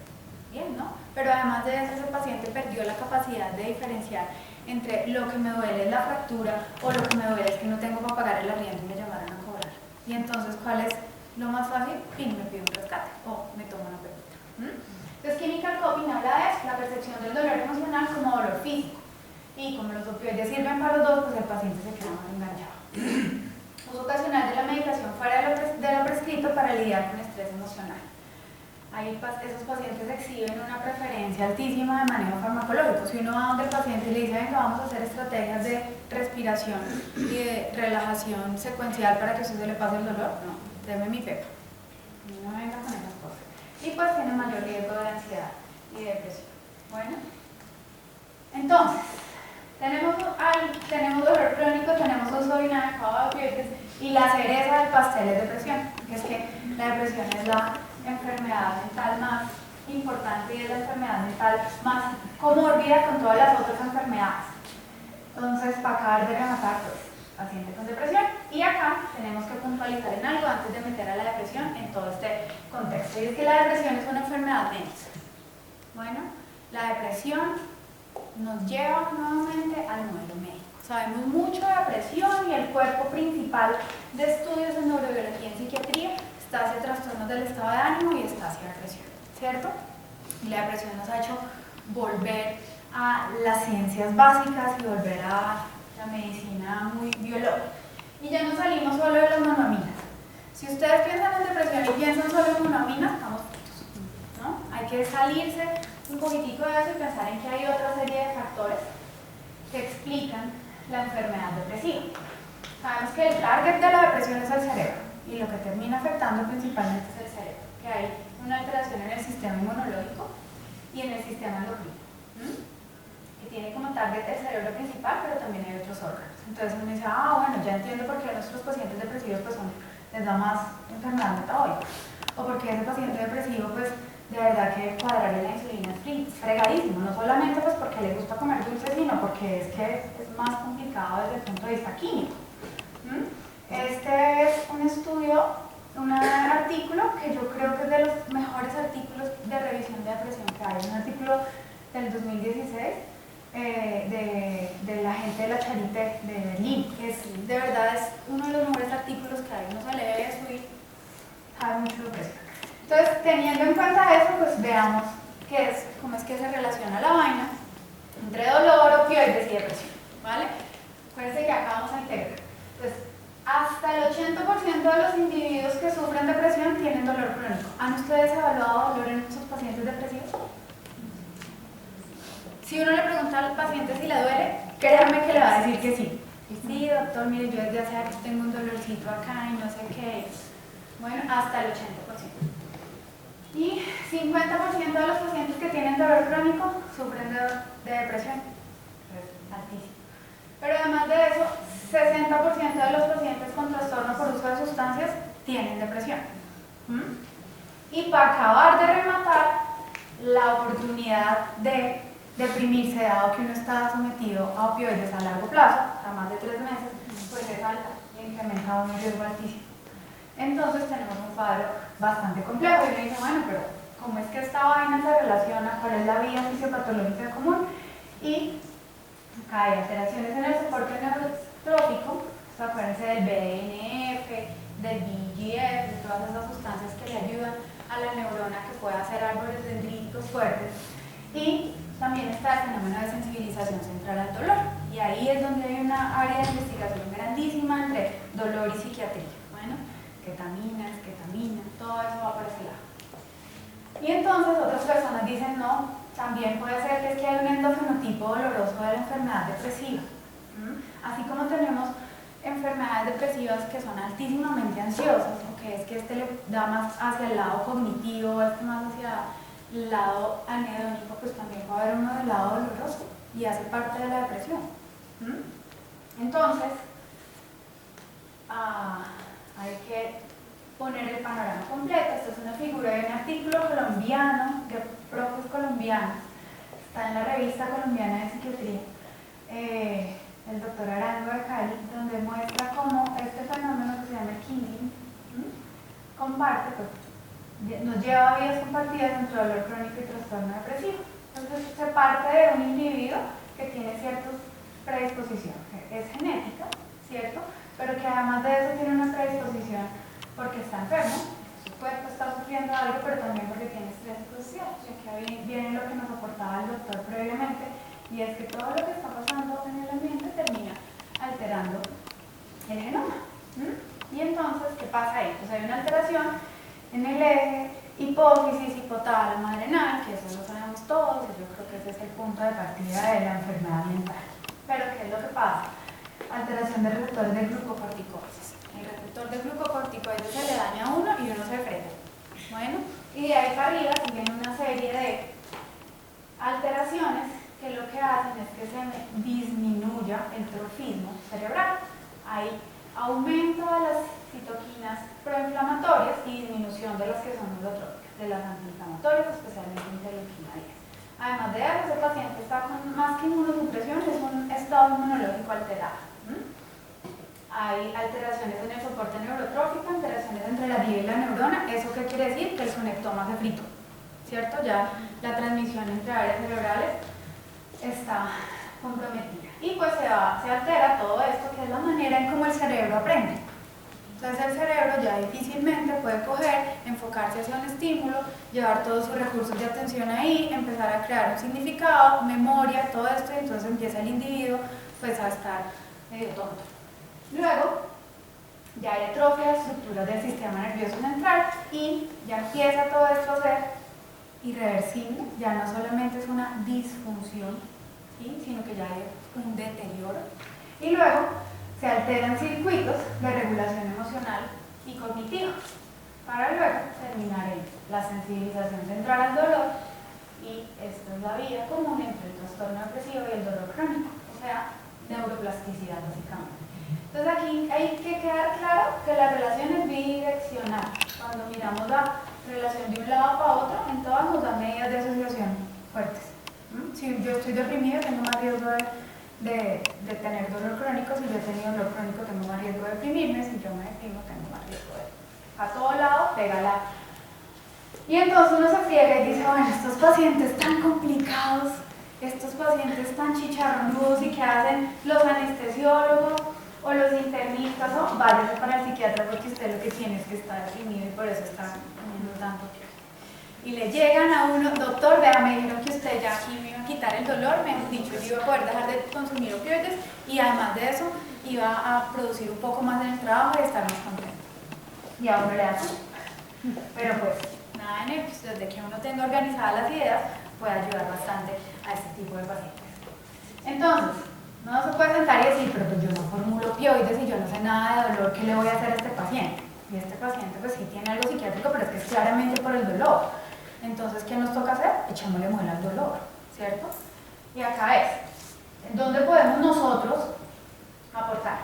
bien, ¿no? Pero además de eso, ese paciente perdió la capacidad de diferenciar entre lo que me duele es la fractura o lo que me duele es que no tengo para pagar el arriendo y me llamaron a cobrar. Y entonces, ¿cuál es lo más fácil? Fin, me pido un rescate o me tomo una pepita. Entonces, chemical coping habla de eso, la percepción del dolor emocional como dolor físico. Y como los opioides sirven para los dos, pues el paciente se queda más enganchado. Uso ocasional de la medicación fuera de lo prescrito para lidiar con estrés emocional. Ahí esos pacientes exhiben una preferencia altísima de manejo farmacológico. Si uno va donde el paciente y le dice, venga, vamos a hacer estrategias de respiración y de relajación secuencial para que a usted se le pase el dolor, no, deme mi pepa. No venga con esas cosas. Y pues tiene mayor riesgo de ansiedad y depresión. Bueno, entonces, tenemos dolor crónico, tenemos uso inadecuado de opioides y la cereza del pastel es depresión, que es que la depresión es la enfermedad mental más importante y es la enfermedad mental más comórbida con todas las otras enfermedades. Entonces, para acabar de rematar, pues, paciente con depresión. Y acá tenemos que puntualizar en algo antes de meter a la depresión en todo este contexto. Y es que la depresión es una enfermedad médica. Bueno, la depresión nos lleva nuevamente al modelo médico. Sabemos mucho de depresión y el cuerpo principal de estudios de neurobiología en psiquiatría está hacia trastornos del estado de ánimo y está hacia depresión, ¿cierto? Y la depresión nos ha hecho volver a las ciencias básicas y volver a la medicina muy biológica. Y ya no salimos solo de las monoaminas. Si ustedes piensan en depresión y piensan solo en monoaminas, estamos fritos, ¿no? Hay que salirse un poquitico de eso y pensar en que hay otra serie de factores que explican la enfermedad depresiva. Sabemos que el target de la depresión es el cerebro y lo que termina afectando principalmente es el cerebro, que hay una alteración en el sistema inmunológico y en el sistema endocrino, que tiene como target el cerebro principal, pero también hay otros órganos. Entonces uno dice, bueno, ya entiendo por qué a nuestros pacientes depresivos pues, les da más enfermedad metabólica, o porque ese paciente depresivo pues de verdad que cuadrarle la insulina es fregadísimo, no solamente pues porque le gusta comer dulces, sino porque es que es más complicado desde el punto de vista químico. Este es un estudio, un artículo que yo creo que es de los mejores artículos de revisión de depresión que hay, un artículo del 2016 de la gente de la Charité de Berlín, que es, de verdad es uno de los mejores artículos que hay, uno se lee eso y sabe mucho de depresión. Entonces, teniendo en cuenta eso, pues veamos qué es cómo es que se relaciona la vaina entre dolor, opioides y depresión, ¿vale? Acuérdense que acá vamos a integrar. Entonces, hasta el 80% de los individuos que sufren depresión tienen dolor crónico. ¿Han ustedes evaluado dolor en sus pacientes depresivos? Si uno le pregunta al paciente si le duele, créanme que le va a decir que sí. Sí, doctor, mire, yo desde hace años tengo un dolorcito acá y no sé qué es. Bueno, hasta el 80%. Y 50% de los pacientes que tienen dolor crónico sufren de depresión. Es altísimo. Pero además de eso, 60% de los pacientes con trastorno por uso de sustancias tienen depresión. Y para acabar de rematar, la oportunidad de deprimirse, dado que uno está sometido a opioides a largo plazo, a más de 3 meses, pues es alta y incrementa un riesgo altísimo. Entonces tenemos un cuadro bastante complejo y uno dice, bueno, pero ¿cómo es que esta vaina se relaciona? ¿Cuál es la vía fisiopatológica común? Y acá hay alteraciones en el soporte neurotrófico, acuérdense del BDNF, del BGF, de todas esas sustancias que le ayudan a la neurona que pueda hacer árboles dendríticos fuertes. Y también está el fenómeno de sensibilización central al dolor. Y ahí es donde hay una área de investigación grandísima entre dolor y psiquiatría. Bueno, ketaminas, todo eso va por ese lado. Y entonces otras personas dicen, no, también puede ser que es que hay un endofenotipo doloroso de la enfermedad depresiva. Así como tenemos enfermedades depresivas que son altísimamente ansiosas, o que es que este le da más hacia el lado cognitivo, este más hacia el lado anhedónico, pues también puede haber uno del lado doloroso y hace parte de la depresión. Entonces, hay que poner el panorama completo. Esta es una figura de un artículo colombiano, de profes colombianos, está en la revista colombiana de psiquiatría, el doctor Arango de Cali, donde muestra cómo este fenómeno que se llama el kindling comparte, pues, nos lleva a vidas compartidas entre dolor crónico y trastorno depresivo. Entonces se parte de un individuo que tiene ciertas predisposiciones, es genética, ¿cierto? Pero que además de eso tiene una predisposición porque está enfermo, su cuerpo está sufriendo algo, pero también porque tiene estrés social. Y aquí viene lo que nos aportaba el doctor previamente, y es que todo lo que está pasando en el ambiente termina alterando el genoma. Y entonces, ¿qué pasa ahí? Pues hay una alteración en el eje hipófisis, hipotálamo, adrenal, que eso lo sabemos todos, y yo creo que ese es el punto de partida de la enfermedad mental. Pero ¿qué es lo que pasa? Alteración de receptores de glucocorticoides. El receptor de glucocorticoides se le daña a uno y uno se frena. Bueno, y de ahí para arriba siguen una serie de alteraciones que lo que hacen es que se disminuya el trofismo cerebral. Hay aumento de las citoquinas proinflamatorias y disminución de las que son neurotrópicas, de las antiinflamatorias, especialmente interleuquina 10. Además de eso, ese paciente está con más que inmunosupresión, es un estado inmunológico alterado. Hay alteraciones en el soporte neurotrófico, alteraciones entre la guía y la neurona. ¿Eso qué quiere decir? Que el conectoma se fritó, ¿cierto? Ya la transmisión entre áreas cerebrales está comprometida. Y pues se altera todo esto, que es la manera en cómo el cerebro aprende. Entonces el cerebro ya difícilmente puede coger, enfocarse hacia un estímulo, llevar todos sus recursos de atención ahí, empezar a crear un significado, memoria, todo esto, y entonces empieza el individuo pues a estar medio tonto. Luego, ya hay atrofia de estructuras del sistema nervioso central y ya empieza todo esto a ser irreversible, ya no solamente es una disfunción, ¿sí?, sino que ya hay un deterioro. Y luego se alteran circuitos de regulación emocional y cognitiva, para luego terminar en la sensibilización central al dolor, y esta es la vía común entre el trastorno depresivo y el dolor crónico, o sea, neuroplasticidad básicamente. Entonces aquí hay que quedar claro que la relación es bidireccional. Cuando miramos la relación de un lado para otro, en todas nos dan medidas de asociación fuertes. Si yo estoy deprimido, tengo más riesgo de tener dolor crónico. Si yo he tenido dolor crónico, tengo más riesgo de deprimirme. Si yo me deprimo, tengo más riesgo de... A todo lado, pégala. Y entonces uno se friega y dice, bueno, estos pacientes tan complicados, estos pacientes tan chicharronudos, ¿y qué hacen los anestesiólogos o los internistas? O váyase para el psiquiatra porque usted lo que tiene es que está deprimido y por eso está teniendo tanto tiempo. y le llegan a uno, doctor, vea, me dijeron que usted ya aquí me iba a quitar el dolor, mejor dicho, yo iba a poder dejar de consumir opioides y además de eso iba a producir un poco más en el trabajo y estar más contento. Y a uno le da así. Pero pues, nada en él, pues, desde que uno tenga organizadas las ideas, puede ayudar bastante a este tipo de pacientes. Entonces, no se puede sentar y decir, pero pues yo no formulo opioides y yo no sé nada de dolor, ¿qué le voy a hacer a este paciente? Y este paciente pues sí tiene algo psiquiátrico, pero es que es claramente por el dolor. Entonces, ¿qué nos toca hacer? Echámosle muela al dolor, ¿cierto? Y acá es, ¿dónde podemos nosotros aportar?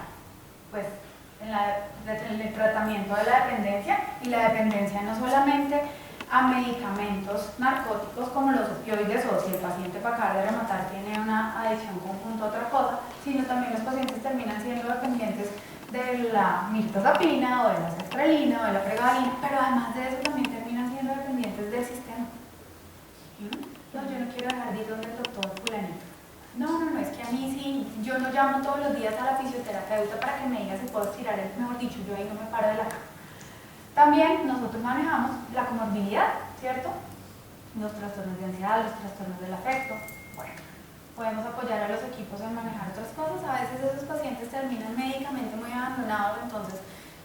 Pues en el tratamiento de la dependencia, y la dependencia no solamente a medicamentos narcóticos como los opioides, o si el paciente para acabar de rematar tiene una adicción conjunta a otra cosa, sino también los pacientes terminan siendo dependientes de la mirtazapina o de la sertralina o de la pregabalina, pero además de eso también terminan siendo dependientes del sistema. No, yo no quiero dejar de ir donde el doctor fulanito. No, es que a mí sí, yo no llamo todos los días a la fisioterapeuta para que me diga si puedo estirar el, mejor dicho, yo ahí no me paro de la cama. También nosotros manejamos la comorbilidad, ¿cierto? Los trastornos de ansiedad, los trastornos del afecto. Bueno, podemos apoyar a los equipos en manejar otras cosas. A veces esos pacientes terminan médicamente muy abandonados, entonces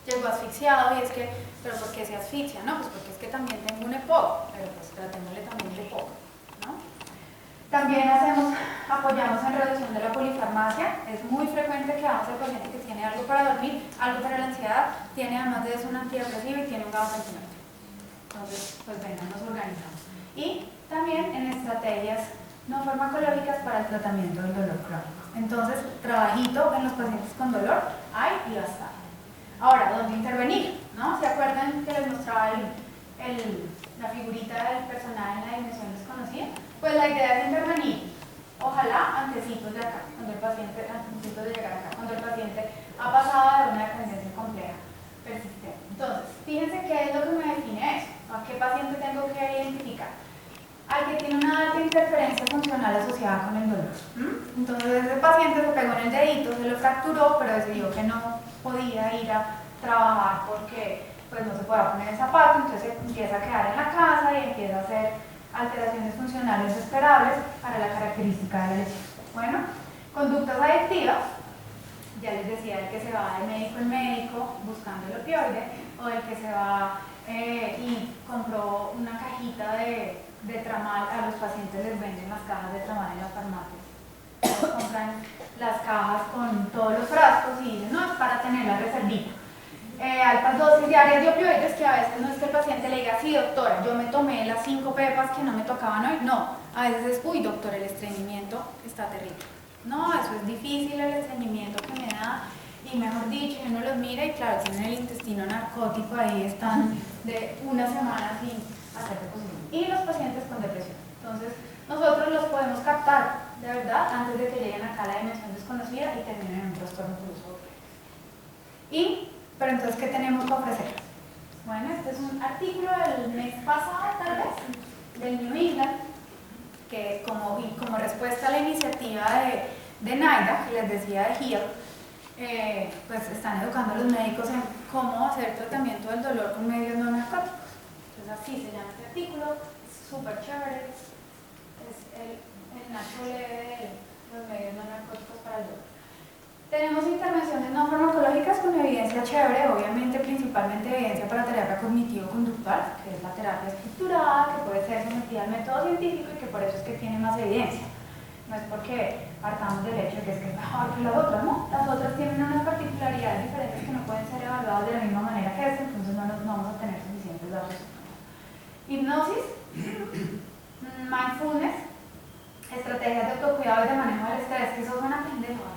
llegó asfixiado y es que, ¿pero por qué se asfixia? No, pues porque es que también tengo un EPOC, pero pues tratémosle también el EPOC, ¿no? También apoyamos en reducción de la polifarmacia. Es muy frecuente que vamos al paciente que tiene algo para dormir, algo para la ansiedad, tiene además de eso un antidepresivo y tiene un gabapentina. Entonces, pues venga, nos organizamos. Y también en estrategias no farmacológicas para el tratamiento del dolor crónico. Entonces, trabajito en los pacientes con dolor hay y bastante. Ahora, ¿dónde intervenir? ¿No? ¿Se acuerdan que les mostraba la figurita del personaje en la dimensión desconocida? Pues la idea es intervenir, ojalá antecitos de acá, antecitos de llegar acá, cuando el paciente ha pasado de una dependencia compleja, persistente. Entonces, fíjense qué es lo que me define eso, a qué paciente tengo que identificar. Al que tiene una alta interferencia funcional asociada con el dolor. Entonces ese paciente se pegó en el dedito, se lo fracturó, pero decidió que no podía ir a trabajar porque pues no se podía poner el zapato, entonces empieza a quedar en la casa y empieza a hacer alteraciones funcionales esperables para la característica de la lesión. Bueno, conductas adictivas, ya les decía, el que se va de médico en médico buscando el opioide, o el que se va y compró una cajita de tramal, a los pacientes les venden las cajas de tramal en las farmacias. Ellos compran las cajas con todos los frascos y dicen, no, es para tener la reservita. Altas dosis diarias de opioides, que a veces no es que el paciente le diga, sí doctora, yo me tomé las 5 pepas que no me tocaban hoy, no, a veces es, uy doctor, el estreñimiento está terrible. No, eso es difícil, el estreñimiento que me da, y mejor dicho, uno los mira y claro, tienen el intestino narcótico, ahí están de una semana sin hacer reposición. Y los pacientes con depresión. Entonces, nosotros los podemos captar, de verdad, antes de que lleguen acá a la dimensión desconocida y terminen en un trastorno por uso de opioides. Pero entonces, ¿qué tenemos que ofrecer? Bueno, este es un artículo del mes pasado, tal vez, del New England, que como respuesta a la iniciativa de NIDA, que les decía de HEAL, pues están educando a los médicos en cómo hacer tratamiento del dolor con medios no narcóticos. Entonces así se llama este artículo, es súper chévere, es el nacho leve de los medios no narcóticos para el dolor. Tenemos intervenciones no farmacológicas con evidencia chévere, obviamente principalmente evidencia para terapia cognitivo-conductual, que es la terapia estructurada, que puede ser sometida al método científico y que por eso es que tiene más evidencia. No es porque partamos del hecho de que es mejor que las otras, ¿no? Las otras tienen unas particularidades diferentes que no pueden ser evaluadas de la misma manera que esta, entonces no vamos a tener suficientes datos. Hipnosis, mindfulness, estrategias de autocuidado y de manejo del estrés, que eso suena pendejo.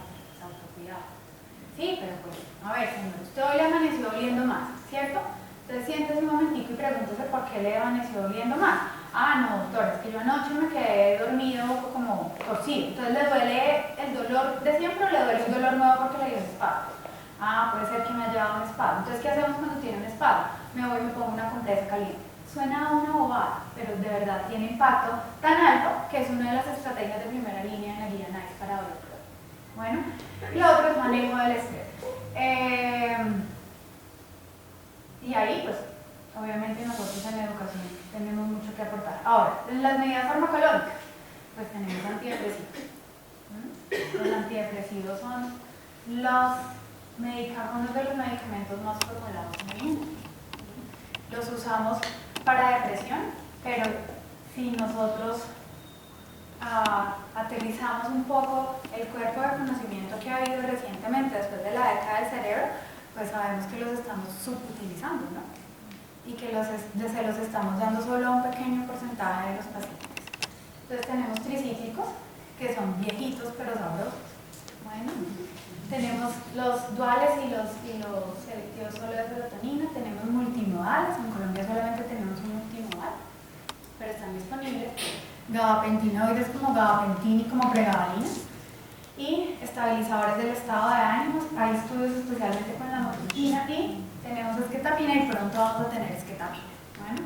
Sí, pero pues, a ver, señor, usted hoy le amaneció oliendo más, ¿cierto? Entonces siéntese un momentico y pregúntese por qué le amaneció oliendo más. Ah, no, doctora, es que yo anoche me quedé dormido como torcido. Entonces, ¿le duele el dolor de siempre o le duele un dolor nuevo porque le dio un espasmo? Ah, puede ser que me haya dado un espasmo. Entonces, ¿qué hacemos cuando tiene un espasmo? Me voy y me pongo una compresa caliente. Suena a una bobada, pero de verdad tiene impacto tan alto que es una de las estrategias de primera línea en la guía NICE para dolor. Bueno, y lo otro es manejo del estrés. Y ahí, pues, obviamente nosotros en educación tenemos mucho que aportar. Ahora, en las medidas farmacológicas, pues tenemos antidepresivos. Los antidepresivos son uno de los medicamentos más formulados en el mundo. Los usamos para depresión, pero si nosotros aterrizamos un poco el cuerpo de conocimiento que ha habido recientemente después de la década del cerebro, pues sabemos que los estamos subutilizando, ¿no? Y que se los estamos dando solo a un pequeño porcentaje de los pacientes. Entonces tenemos tricíclicos, que son viejitos pero sabrosos. Bueno, tenemos los duales y los selectivos solo de serotonina, tenemos multimodales, en Colombia solamente tenemos un multimodal, pero están disponibles gabapentinoides como gabapentina y como pregabalina, y estabilizadores del estado de ánimos. Hay estudios especialmente con la motriptina, y tenemos esquetamina y pronto vamos a tener esquetamina. Bueno,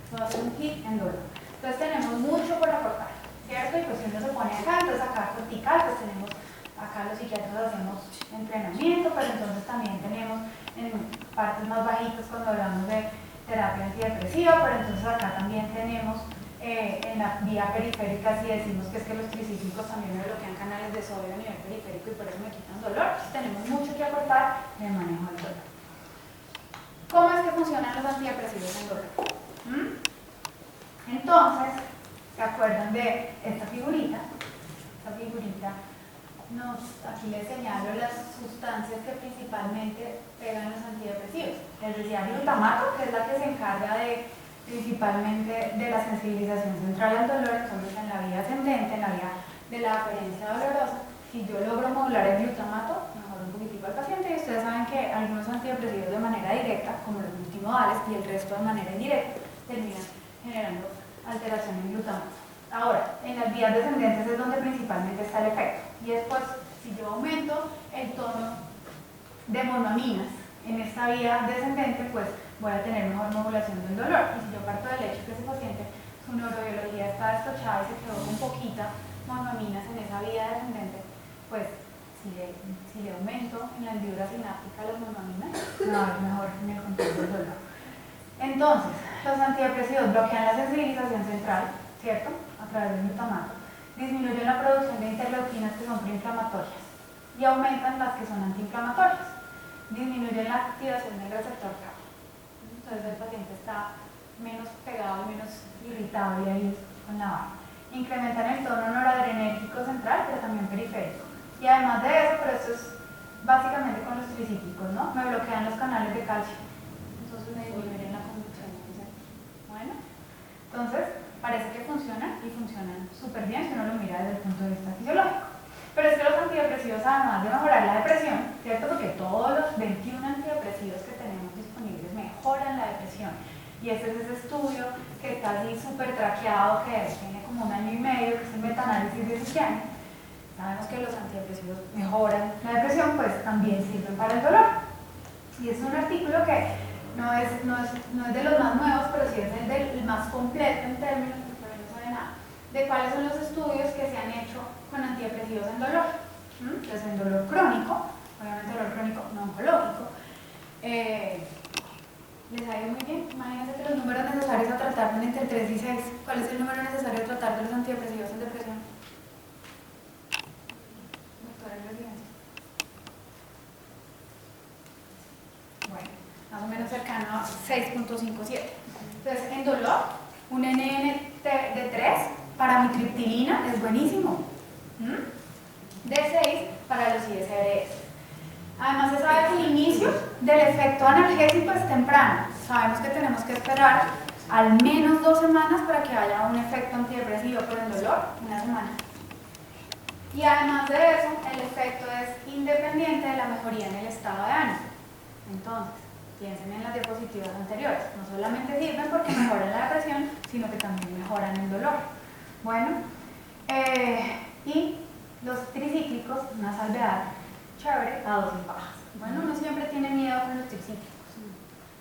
eso va a ser un hit en dolor. Entonces tenemos mucho por aportar, ¿cierto? Y pues si uno se pone acá, entonces acá cortical, pues tenemos, acá los psiquiatras hacemos entrenamiento, pero entonces también tenemos en partes más bajitas cuando hablamos de terapia antidepresiva, pero entonces acá también tenemos en la vía periférica, si decimos que es que los tricíclicos también me bloquean canales de sodio a nivel periférico y por eso me quitan dolor, pues tenemos mucho que aportar en el manejo del dolor. ¿Cómo es que funcionan los antidepresivos en dolor? Entonces, ¿se acuerdan de esta figurita? Esta figurita, aquí les señalo las sustancias que principalmente pegan los antidepresivos. Les decía glutamato, que es la que se encarga principalmente de la sensibilización central al dolor. Entonces, en la vía ascendente, en la vía de la aferencia dolorosa, si yo logro modular el glutamato, mejoro un poquitico al paciente. Y ustedes saben que algunos antidepresivos de manera directa, como los multimodales, y el resto de manera indirecta, terminan generando alteración en glutamato. Ahora, en las vías descendentes es donde principalmente está el efecto. Y después, si yo aumento el tono de monoaminas en esta vía descendente, pues voy a tener mejor modulación del dolor. Y si yo parto del hecho que ese paciente, su neurobiología está destochada y se quedó con poquita monoaminas en esa vía descendente, pues si le aumento en la hendidura sináptica las monoaminas, me va a ir mejor en el control del dolor. Entonces, los antidepresivos bloquean la sensibilización central, ¿cierto? A través del glutamato. Disminuyen la producción de interleuquinas que son proinflamatorias y aumentan las que son antiinflamatorias. Disminuyen la activación del receptor GABA. Entonces el paciente está menos pegado y menos irritable ahí con la vaina. Incrementan el tono noradrenérgico central, pero también periférico. Y además de eso, pero esto es básicamente con los tricíclicos, ¿no? Me bloquean los canales de calcio. Entonces me disminuyen la conducción. Bueno, entonces parece que funcionan y funcionan súper bien si uno lo mira desde el punto de vista fisiológico. Pero es que los antidepresivos, además de mejorar la depresión, ¿cierto? Porque todos los 21 antidepresivos que tenemos disponibles mejoran la depresión. Y este es ese estudio que está así súper traqueado, que tiene como 1 año y medio, que es el metaanálisis de Suchiani. Sabemos que los antidepresivos mejoran la depresión, pues también sirven para el dolor. Y es un artículo que no es de los más nuevos, pero sí es el más completo en términos, porque no sabe nada, de cuáles son los estudios que se han hecho con antidepresivos en dolor. Entonces, en dolor crónico, obviamente dolor crónico no oncológico, les ha ido muy bien. Imagínense que los números necesarios a tratar son entre 3 y 6. ¿Cuál es el número necesario a tratar de los antidepresivos en depresión? Doctora en residencia. Bueno, más o menos cercano a 6.57. Entonces, en dolor, un NNT de 3 para mitriptilina es buenísimo. De 6 para los ISRS. Además, se sabe que el inicio del efecto analgésico es temprano. Sabemos que tenemos que esperar al menos 2 semanas para que haya un efecto antidepresivo, pero en dolor, 1 semana. Y además de eso, el efecto es independiente de la mejoría en el estado de ánimo. Entonces, piensen en las diapositivas anteriores. No solamente sirven porque mejoran la depresión, sino que también mejoran el dolor. Bueno, y los tricíclicos, una salvedad chévere a dosis bajas. Bueno, uno siempre tiene miedo con los tricíclicos,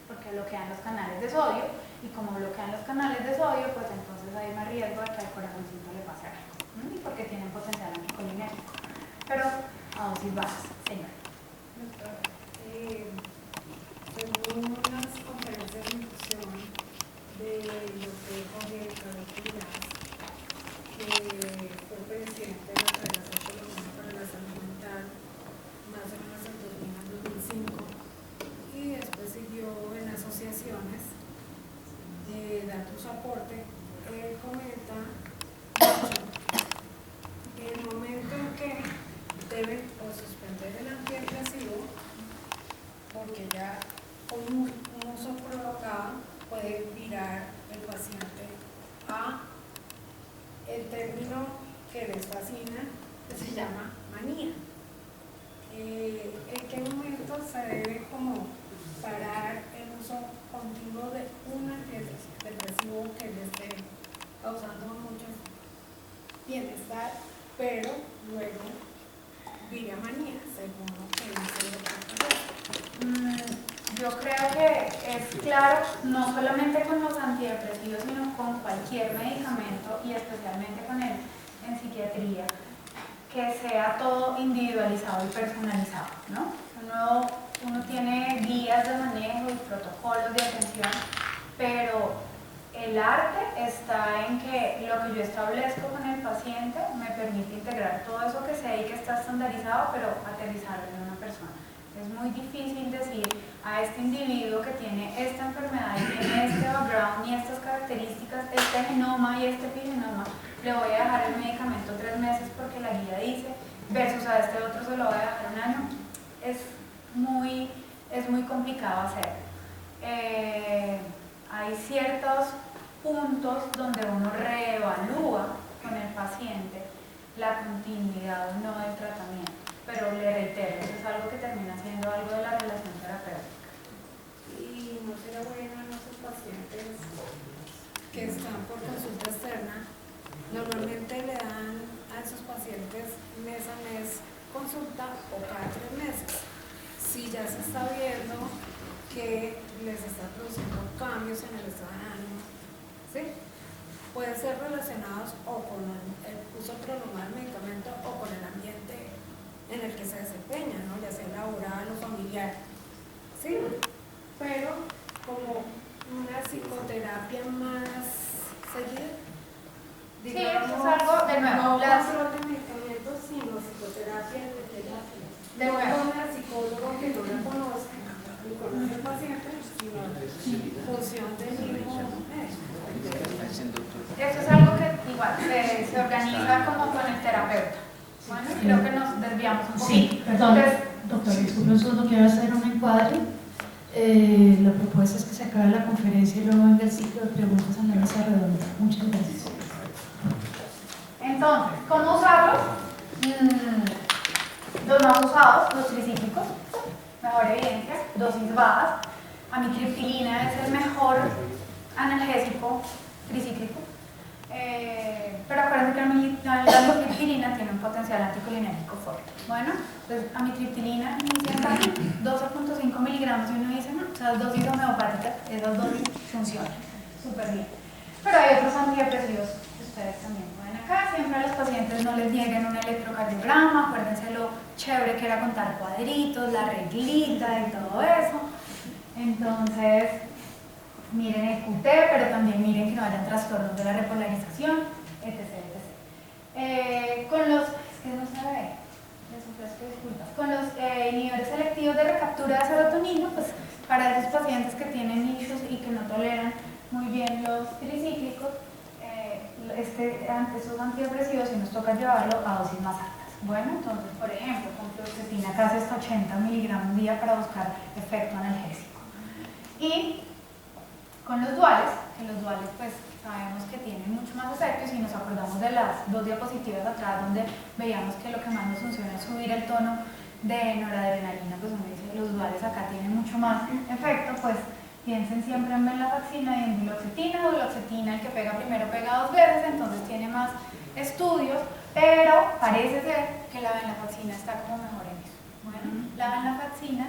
porque bloquean los canales de sodio, y como bloquean los canales de sodio, pues entonces hay más riesgo de que al corazoncito le pase algo, y porque tienen potencial anticolinérgico. Pero a dosis bajas, señor. Doctora, según las conferencias de difusión de lo que Jorge Carlos, que fue presidente de la Federación Colombiana para la Salud Mental, más o menos en 2005, y después siguió en asociaciones, dando su aporte, comenta el momento en que deben o suspender el antidepresivo, porque ya un uso prolongado puede virar el paciente a el término que les fascina, que se llama manía. ¿En qué momento se debe como parar el uso continuo de un antidepresivo que le esté causando mucho bienestar, pero luego vira manía, según lo que dice el doctor? Yo creo que es claro, no solamente con los antidepresivos, sino con cualquier medicamento y especialmente con el en psiquiatría, que sea todo individualizado y personalizado, ¿no? Uno tiene guías de manejo y protocolos de atención, pero el arte está en que lo que yo establezco con el paciente me permite integrar todo eso que sé y que está estandarizado, pero aterrizarlo en una persona. Es muy difícil decir a este individuo que tiene esta enfermedad y tiene este background y estas características, este genoma y este epigenoma, le voy a dejar el medicamento 3 meses porque la guía dice, versus a este otro se lo voy a dejar 1 año. Es muy complicado hacer. Hay ciertos puntos donde uno reevalúa con el paciente la continuidad o no del tratamiento, pero le reitero, eso es algo que termina siendo algo de la relación terapéutica. Y no será bueno a nuestros pacientes que están por consulta externa, normalmente le dan a esos pacientes mes a mes consulta o cada 3 meses. Si ya se está viendo que les está produciendo cambios en el estado de ánimo, ¿sí? Puede ser relacionados o con el uso prolongado del medicamento o con el ambiente en el que se desempeña, ¿no? Ya sea laboral o familiar, ¿sí? Pero como una psicoterapia más seguida, Sí, eso es algo, de nuevo, no control de medicamentos, sino psicoterapia de terapia. De nuevo. No con el psicólogo que no la conoce, ni conoce el paciente, sino función del mismo médico. Eso es algo que igual se organiza como con el terapeuta. Bueno, creo que nos desviamos un poquito. Sí, perdón, Entonces, doctor, disculpe un segundo, quiero hacer un encuadre. La propuesta es que se acabe la conferencia y luego venga el ciclo de preguntas en la mesa redonda. Muchas gracias. entonces, ¿cómo usarlos? Los más usados, los tricíclicos, mejor evidencia, dosis bajas. Amitriptilina es el mejor analgésico tricíclico, pero acuérdense que la amitriptilina tiene un potencial anticolinérgico fuerte. Bueno, entonces amitriptilina inicia en 12.5 miligramos y uno dice, no, o sea, dosis homeopáticas, esas dosis funcionan súper bien. Pero hay otros antidepresivos que ustedes también pueden acá. Siempre a los pacientes no les nieguen un electrocardiograma, acuérdense lo chévere que era contar cuadritos, la reglita y todo eso. Entonces, miren el QT, pero también miren que no hayan trastornos de la repolarización, etc. Con los, es que no se ve, les ofrezco disculpas, con los inhibidores selectivos de recaptura de serotonina, pues para esos pacientes que tienen issues y que no toleran muy bien los tricíclicos, esos antidepresivos sí nos toca llevarlo a dosis más altas. Bueno, entonces, por ejemplo, con fluoxetina casi hasta 80 miligramos día para buscar efecto analgésico. Y con los duales, que los duales pues sabemos que tienen mucho más efecto, y si nos acordamos de las 2 diapositivas atrás donde veíamos que lo que más nos funciona es subir el tono de noradrenalina, pues uno dice los duales acá tienen mucho más efecto, pues piensen siempre en venlafaxina y en duloxetina. Duloxetina, el que pega primero pega 2 veces, entonces tiene más estudios, pero parece ser que la venlafaxina está como mejor en eso. Bueno, la venlafaxina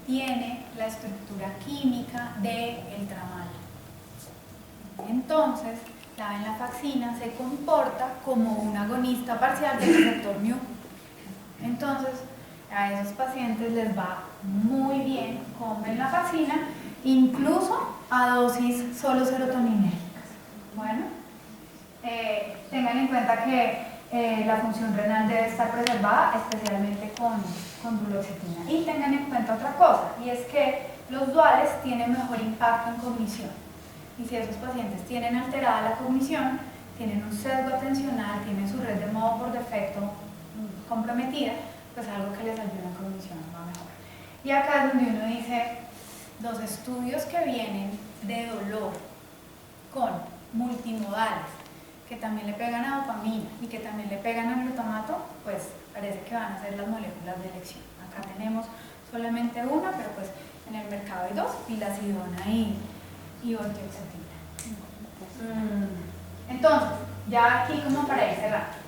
tiene la estructura química del tramal. Entonces, la venlafaxina se comporta como un agonista parcial del receptor mu. Entonces, A esos pacientes les va muy bien con venlafaxina, incluso a dosis solo serotoninérgicas. Bueno, tengan en cuenta que la función renal debe estar preservada, especialmente con duloxetina. Y tengan en cuenta otra cosa, y es que los duales tienen mejor impacto en cognición. Y si esos pacientes tienen alterada la cognición, tienen un sesgo atencional, tienen su red de modo por defecto comprometida, pues algo que les ayuda en cognición va mejor. Y acá es donde uno dice, los estudios que vienen de dolor con multimodales, que también le pegan a dopamina y que también le pegan al glutamato, pues parece que van a ser las moléculas de elección. Acá tenemos solamente una, pero pues en el mercado hay dos, pilacidona y ortioxetina. Entonces, ya aquí como para ir cerrando.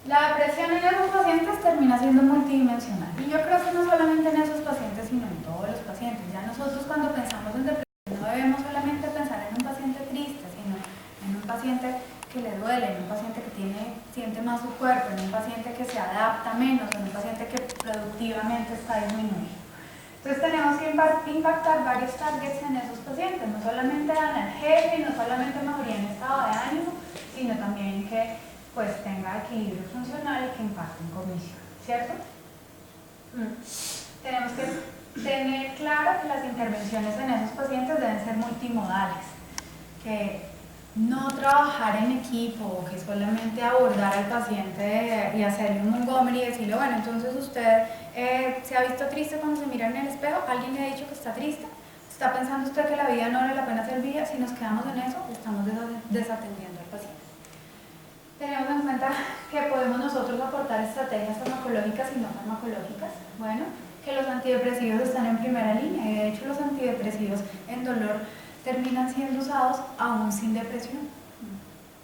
La depresión en esos pacientes termina siendo multidimensional. Y yo creo que no solamente en esos pacientes, sino en todos los pacientes. Ya nosotros cuando pensamos en depresión no debemos solamente pensar en un paciente triste, sino en un paciente que le duele, en un paciente que siente más su cuerpo, en un paciente que se adapta menos, en un paciente que productivamente está disminuido. Entonces tenemos que impactar varios targets en esos pacientes, no solamente analgesia y no solamente mejoría en estado de ánimo, sino también que pues tenga equilibrio funcional y que impacte en cognición, ¿cierto? Tenemos que tener claro que las intervenciones en esos pacientes deben ser multimodales, que no trabajar en equipo, que solamente abordar al paciente y hacerle un Montgomery y decirle, bueno, entonces usted se ha visto triste cuando se mira en el espejo, alguien le ha dicho que está triste, está pensando usted que la vida no vale la pena ser vida, si nos quedamos en eso, estamos desatendiendo al paciente. Tenemos en cuenta que podemos nosotros aportar estrategias farmacológicas y no farmacológicas. Bueno, que los antidepresivos están en primera línea y de hecho los antidepresivos en dolor terminan siendo usados aún sin depresión.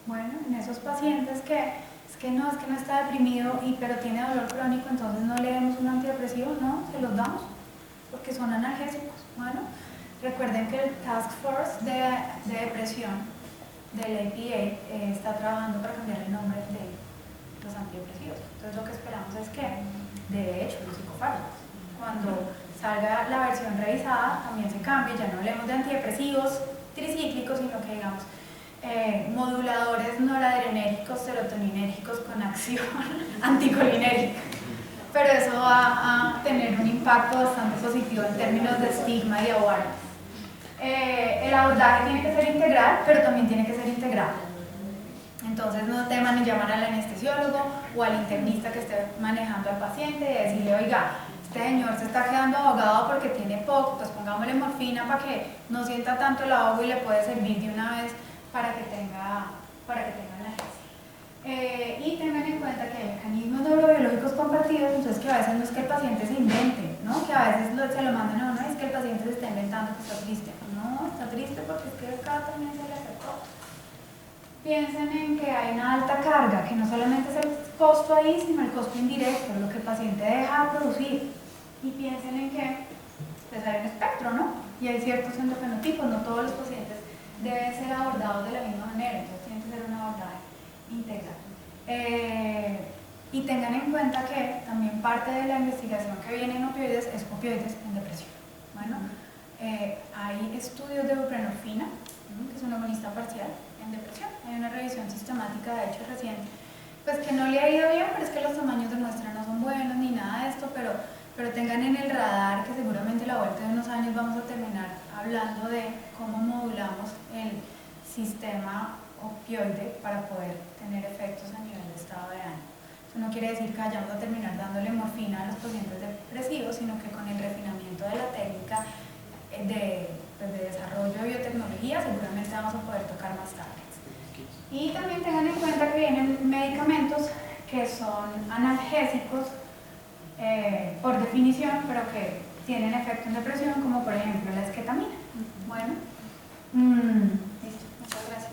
Bueno, en esos pacientes que no está deprimido pero tiene dolor crónico, entonces no le demos un antidepresivo, no, se los damos porque son analgésicos. Bueno, recuerden que el Task Force de depresión del APA está trabajando para cambiar el nombre de los antidepresivos. Entonces lo que esperamos es que, de hecho, los psicofármacos, cuando salga la versión revisada, también se cambie, ya no hablemos de antidepresivos tricíclicos, sino que digamos moduladores noradrenérgicos, serotoninérgicos con acción anticolinérgica. Pero eso va a tener un impacto bastante positivo en términos de estigma y awareness. El abordaje tiene que ser integral, pero también tiene que ser integrado. Entonces no teman en llamar al anestesiólogo o al internista que esté manejando al paciente y decirle, oiga, este señor se está quedando ahogado porque tiene poco, pues pongámosle morfina para que no sienta tanto el ahogo y le puede servir de una vez para que tenga analgesia. Y tengan en cuenta que hay mecanismos neurobiológicos compartidos, entonces que a veces no es que el paciente se invente, ¿no? Que a veces se lo mandan a uno, es que el paciente se está inventando que está triste. No, está triste porque es que acá también se le acercó. Piensen en que hay una alta carga, que no solamente es el costo ahí, sino el costo indirecto, lo que el paciente deja de producir. Y piensen en que pues hay un espectro, ¿no? Y hay ciertos endofenotipos, no todos los pacientes deben ser abordados de la misma manera, entonces tiene que ser un abordaje integral. Y tengan en cuenta que también parte de la investigación que viene en opioides es opioides en depresión. Bueno, hay estudios de buprenorfina, que es un agonista parcial en depresión. Hay una revisión sistemática, de hecho reciente, pues que no le ha ido bien, pero es que los tamaños de muestra no son buenos ni nada de esto, pero tengan en el radar que seguramente a la vuelta de unos años vamos a terminar hablando de cómo modulamos el sistema opioide para poder tener efectos a nivel de estado de ánimo. Eso no quiere decir que vayamos a terminar dándole morfina a los pacientes depresivos, sino que con el refinamiento de la técnica de desarrollo de biotecnología seguramente vamos a poder tocar más targets. Y también tengan en cuenta que vienen medicamentos que son analgésicos por definición, pero que tienen efecto en depresión, como por ejemplo la esketamina. Bueno, listo, muchas gracias.